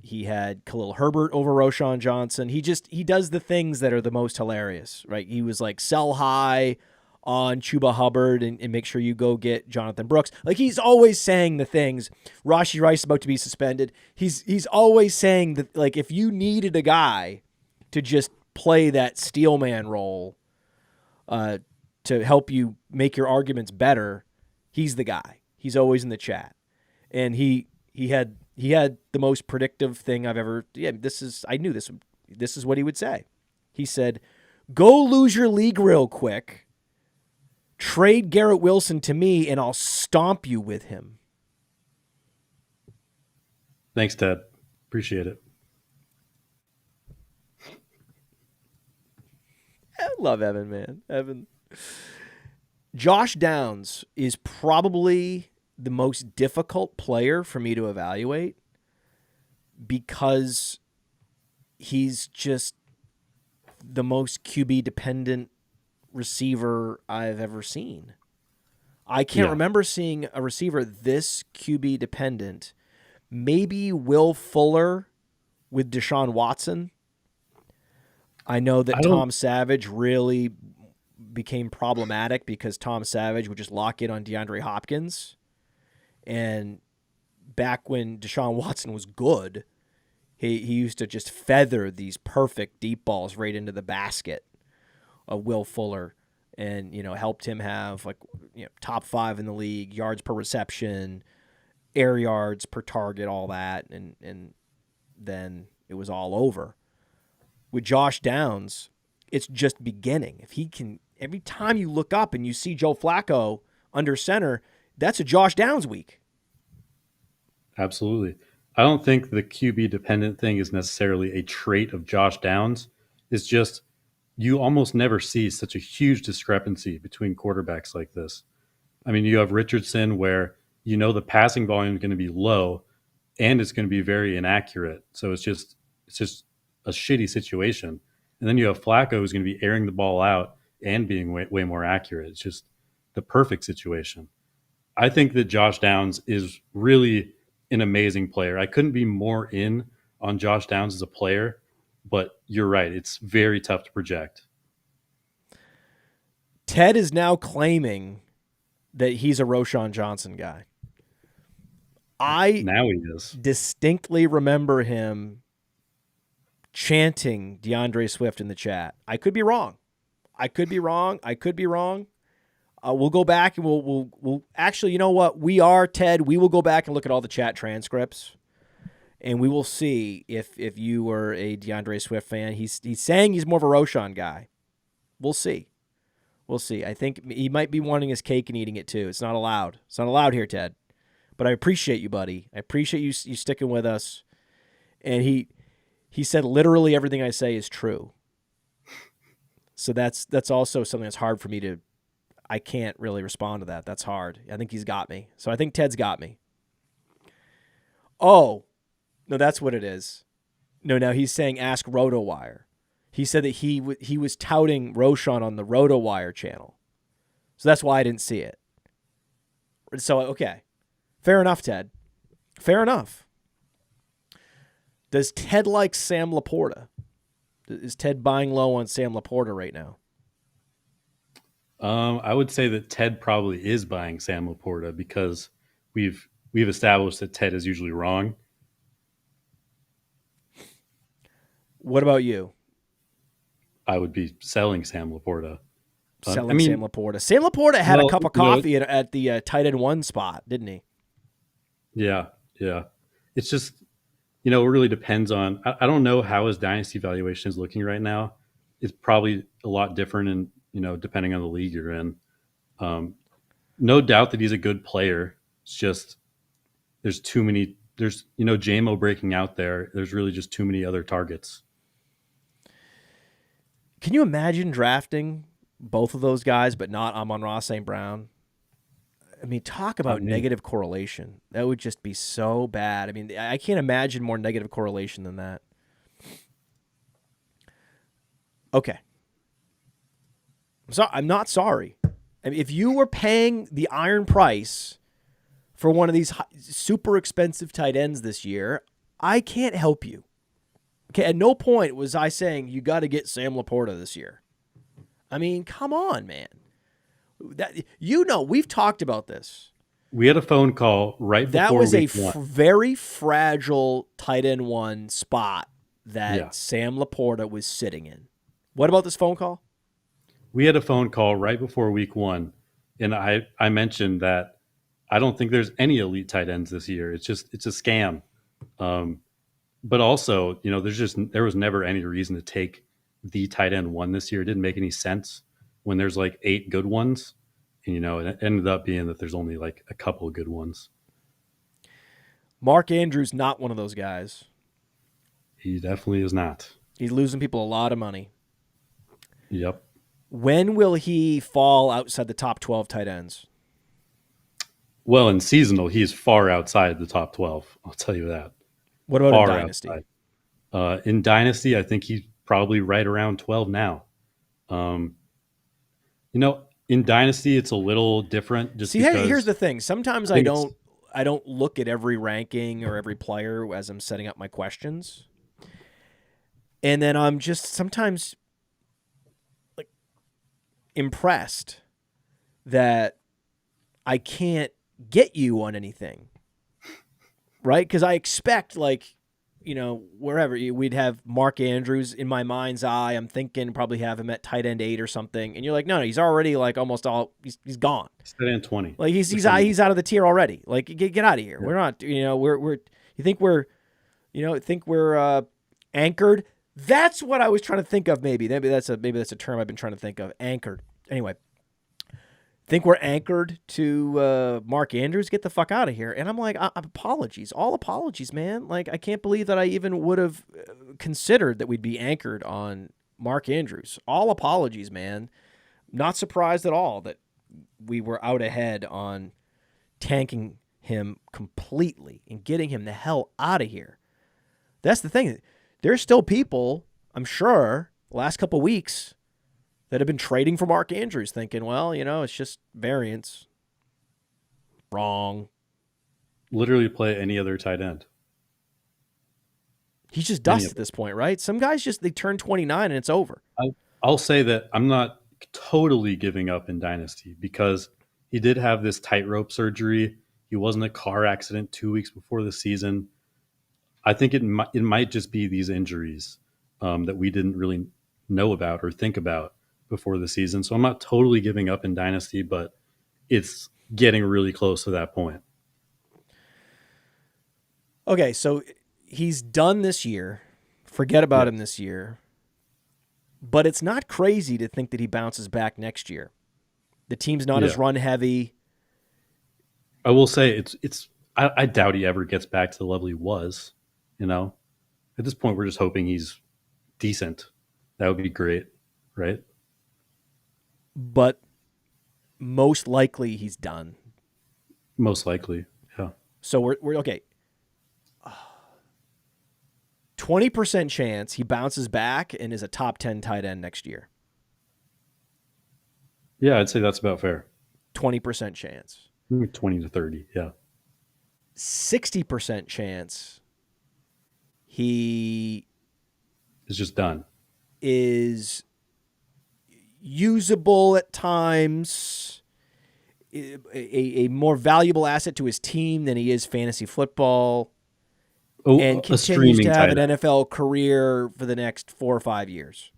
He had Khalil Herbert over Roschon Johnson. He does the things that are the most hilarious, right? He was like, sell high on Chuba Hubbard and make sure you go get Jonathan Brooks. Like, he's always saying the things. Rashee Rice is about to be suspended. He's always saying that, like, if you needed a guy to just play that steelman role to help you make your arguments better, he's the guy. He's always in the chat. And he had the most predictive thing I've ever. Yeah, I knew this. This is what he would say. He said, "Go lose your league real quick. Trade Garrett Wilson to me, and I'll stomp you with him." Thanks, Ted. Appreciate it. Love Evan, man. Evan. Josh Downs is probably the most difficult player for me to evaluate because he's just the most QB dependent receiver I've ever seen. I can't remember seeing a receiver this QB dependent. Maybe Will Fuller with Deshaun Watson. I know that Tom Savage really became problematic because Tom Savage would just lock in on DeAndre Hopkins. And back when Deshaun Watson was good, he used to just feather these perfect deep balls right into the basket of Will Fuller, and helped him have top 5 in the league, yards per reception, air yards per target, all that, and then it was all over. With Josh Downs, it's just beginning. If he can, every time you look up and you see Joe Flacco under center, that's a Josh Downs week. Absolutely. I don't think the QB dependent thing is necessarily a trait of Josh Downs. It's just you almost never see such a huge discrepancy between quarterbacks like this. I mean, you have Richardson where the passing volume is going to be low and it's going to be very inaccurate. So it's just a shitty situation. And then you have Flacco who's going to be airing the ball out and being way more accurate. It's just the perfect situation. I think that Josh Downs is really an amazing player. I couldn't be more in on Josh Downs as a player, but you're right. It's very tough to project. Ted is now claiming that he's a Roschon Johnson guy. Now he is. Distinctly remember him chanting DeAndre Swift in the chat. I could be wrong. We'll go back and we'll actually, you know what? We are, Ted. We will go back and look at all the chat transcripts, and we will see if you were a DeAndre Swift fan. He's saying he's more of a Roschon guy. We'll see. I think he might be wanting his cake and eating it too. It's not allowed. It's not allowed here, Ted. But I appreciate you, buddy. I appreciate you sticking with us. And he said literally everything I say is true. So that's also something that's hard for me to. I can't really respond to that. That's hard. I think he's got me. So I think Ted's got me. Oh, no, that's what it is. No, now he's saying ask RotoWire. He said that he was touting Roschon on the RotoWire channel. So that's why I didn't see it. So, okay. Fair enough, Ted. Fair enough. Does Ted like Sam Laporta? Is Ted buying low on Sam Laporta right now? I would say that Ted probably is buying Sam Laporta because we've established that Ted is usually wrong. What about you? I would be selling Sam Laporta. Sam Laporta. Sam Laporta had a cup of coffee at the tight end 1 spot, didn't he? Yeah. It's just, it really depends on. I don't know how his dynasty valuation is looking right now. It's probably a lot different, and depending on the league you're in. No doubt that he's a good player. It's just there's too many. There's JMO breaking out there. There's really just too many other targets. Can you imagine drafting both of those guys, but not Amon-Ra St. Brown? I mean, talk about negative correlation. That would just be so bad. I mean, I can't imagine more negative correlation than that. Okay. I'm not sorry. I mean, if you were paying the iron price for one of these super expensive tight ends this year, I can't help you. Okay, at no point was I saying you got to get Sam Laporta this year. I mean, come on, man. We've talked about this. We had a phone call right before that was week a one. Very fragile tight end 1 spot that Sam Laporta was sitting in. What about this phone call? We had a phone call right before week 1, and I mentioned that I don't think there's any elite tight ends this year. It's a scam. But also, there was never any reason to take the tight end 1 this year. It didn't make any sense when there's like 8 good ones. And, it ended up being that there's only like a couple of good ones. Mark Andrews, not one of those guys. He definitely is not. He's losing people a lot of money. Yep. When will he fall outside the top 12 tight ends? Well, in seasonal, he's far outside the top 12. I'll tell you that. What about in Far Dynasty? outside. In Dynasty, I think he's probably right around 12 now. Um, in Dynasty, it's a little different just See, here's because the thing. Sometimes I think it's I don't look at every ranking or every player as I'm setting up my questions. And then I'm just sometimes like impressed that I can't get you on anything. Right? Because I expect wherever we'd have Mark Andrews in my mind's eye. I'm thinking probably have him at tight end 8 or something. And you're like, no, he's already like almost all he's gone. tight end 20. Like he's out of the tier already. Like get out of here. Yeah. We're not, we're you think we're anchored. That's what I was trying to think of. Maybe that's a term I've been trying to think of. Anchored. Anyway, think we're anchored to Mark Andrews. Get the fuck out of here. And I'm like, apologies, all apologies, man. Like I can't believe that I even would have considered that we'd be anchored on Mark Andrews. All apologies, man. Not surprised at all that we were out ahead on tanking him completely and getting him the hell out of here. That's the thing. There's still people, I'm sure, the last couple of weeks that have been trading for Mark Andrews thinking, well, it's just variance. Wrong. Literally play any other tight end. He's just dust at this point, right? Some guys they turn 29 and it's over. I'll say that I'm not totally giving up in Dynasty because he did have this tightrope surgery. He was in a car accident 2 weeks before the season. I think it might just be these injuries that we didn't really know about or think about before the season. So I'm not totally giving up in Dynasty, but it's getting really close to that point. Okay, so he's done this year. Forget about him this year. But it's not crazy to think that he bounces back next year. The team's not as run heavy. I will say I doubt he ever gets back to the level he was. At this point, we're just hoping he's decent. That would be great, right? But most likely he's done. Most likely, yeah. So we're okay. 20% chance he bounces back and is a top 10 tight end next year. Yeah, I'd say that's about fair. 20% chance. 20 to 30, yeah. 60% chance he is just done. Is usable at times, a more valuable asset to his team than he is fantasy football, and continues to have an NFL career for the next 4 or 5 years.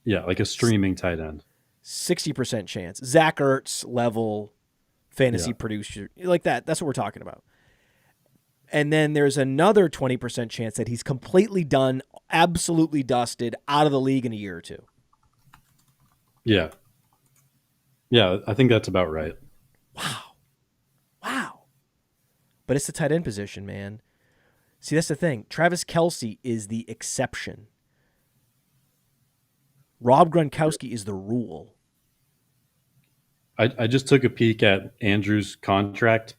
Yeah, like a streaming tight end. 60% chance. Zach Ertz level fantasy producer. Like that. That's what we're talking about. And then there's another 20% chance that he's completely done, absolutely dusted, out of the league in a year or two. Yeah. Yeah, I think that's about right. Wow. But it's the tight end position, man. See, that's the thing. Travis Kelce is the exception. Rob Gronkowski is the rule. I just took a peek at Andrew's contract.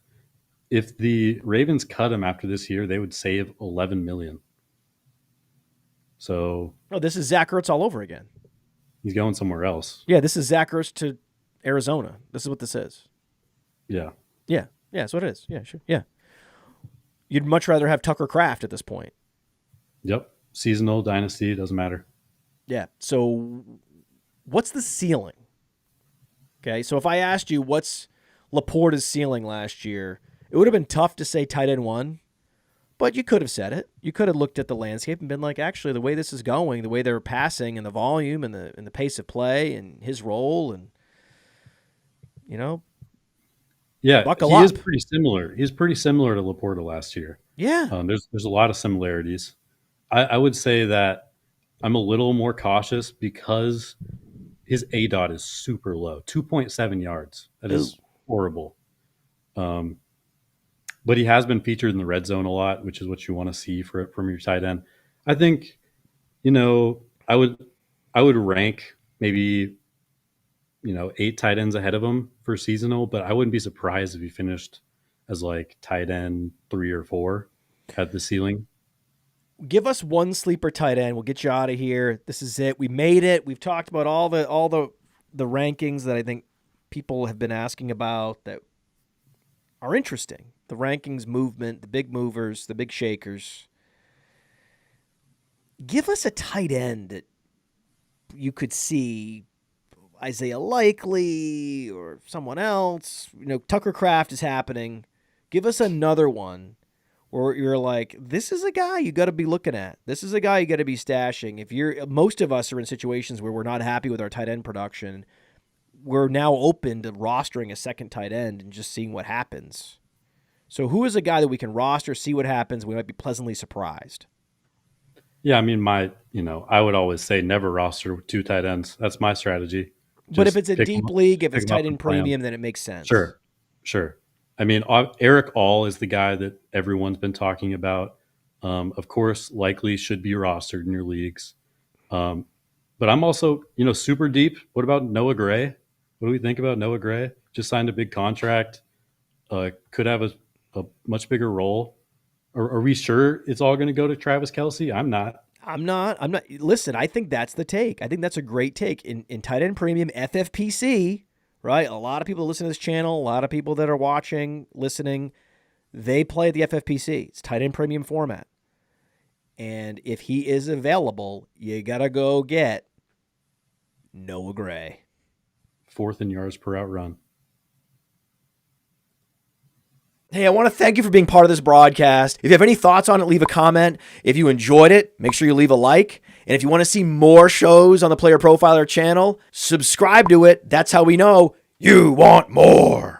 If the Ravens cut him after this year, they would save $11 million. So, this is Zach Ertz all over again. He's going somewhere else. Yeah, this is Zach Ertz to Arizona. This is what this is. Yeah. Yeah, that's what it is. Yeah, sure. Yeah. You'd much rather have Tucker Kraft at this point. Yep. Seasonal, dynasty, doesn't matter. Yeah. So what's the ceiling? Okay, so if I asked you what's Laporta's ceiling last year, it would have been tough to say tight end 1, but you could have said it. You could have looked at the landscape and been like, actually, the way this is going, the way they're passing and the volume and the pace of play and his role and, yeah, buckle he up. is pretty similar. He's pretty similar to Laporta last year. Yeah. There's a lot of similarities. I would say that I'm a little more cautious because his ADOT is super low, 2.7 yards. That is horrible. But he has been featured in the red zone a lot, which is what you want to see from your tight end. I think, I would rank maybe 8 tight ends ahead of him for seasonal, but I wouldn't be surprised if he finished as like tight end 3 or 4 at the ceiling. Give us one sleeper tight end. We'll get you out of here. This is it. We made it. We've talked about all the rankings that I think people have been asking about that are interesting. The rankings movement, the big movers, the big shakers. Give us a tight end that you could see Isaiah Likely or someone else. Tucker Kraft is happening. Give us another one where you're like, this is a guy you got to be looking at. This is a guy you got to be stashing. Most of us are in situations where we're not happy with our tight end production. We're now open to rostering a second tight end and just seeing what happens. So who is a guy that we can roster, see what happens, we might be pleasantly surprised? Yeah, I mean, I would always say never roster 2 tight ends. That's my strategy. But if it's a deep league, if it's tight end premium, then it makes sense. Sure. I mean, Eric All is the guy that everyone's been talking about. Of course, Likely should be rostered in your leagues. But I'm also, super deep. What about Noah Gray? What do we think about Noah Gray? Just signed a big contract. Could have a much bigger role. Are we sure it's all going to go to Travis Kelce? I'm not. Listen, I think that's the take. I think that's a great take. In tight end premium, FFPC, right? A lot of people listen to this channel, a lot of people that are watching, listening, they play the FFPC. It's tight end premium format. And if he is available, you got to go get Noah Gray. 4th in yards per out run. Hey, I want to thank you for being part of this broadcast. If you have any thoughts on it, leave a comment. If you enjoyed it, make sure you leave a like. And if you want to see more shows on the Player Profiler channel, subscribe to it. That's how we know you want more.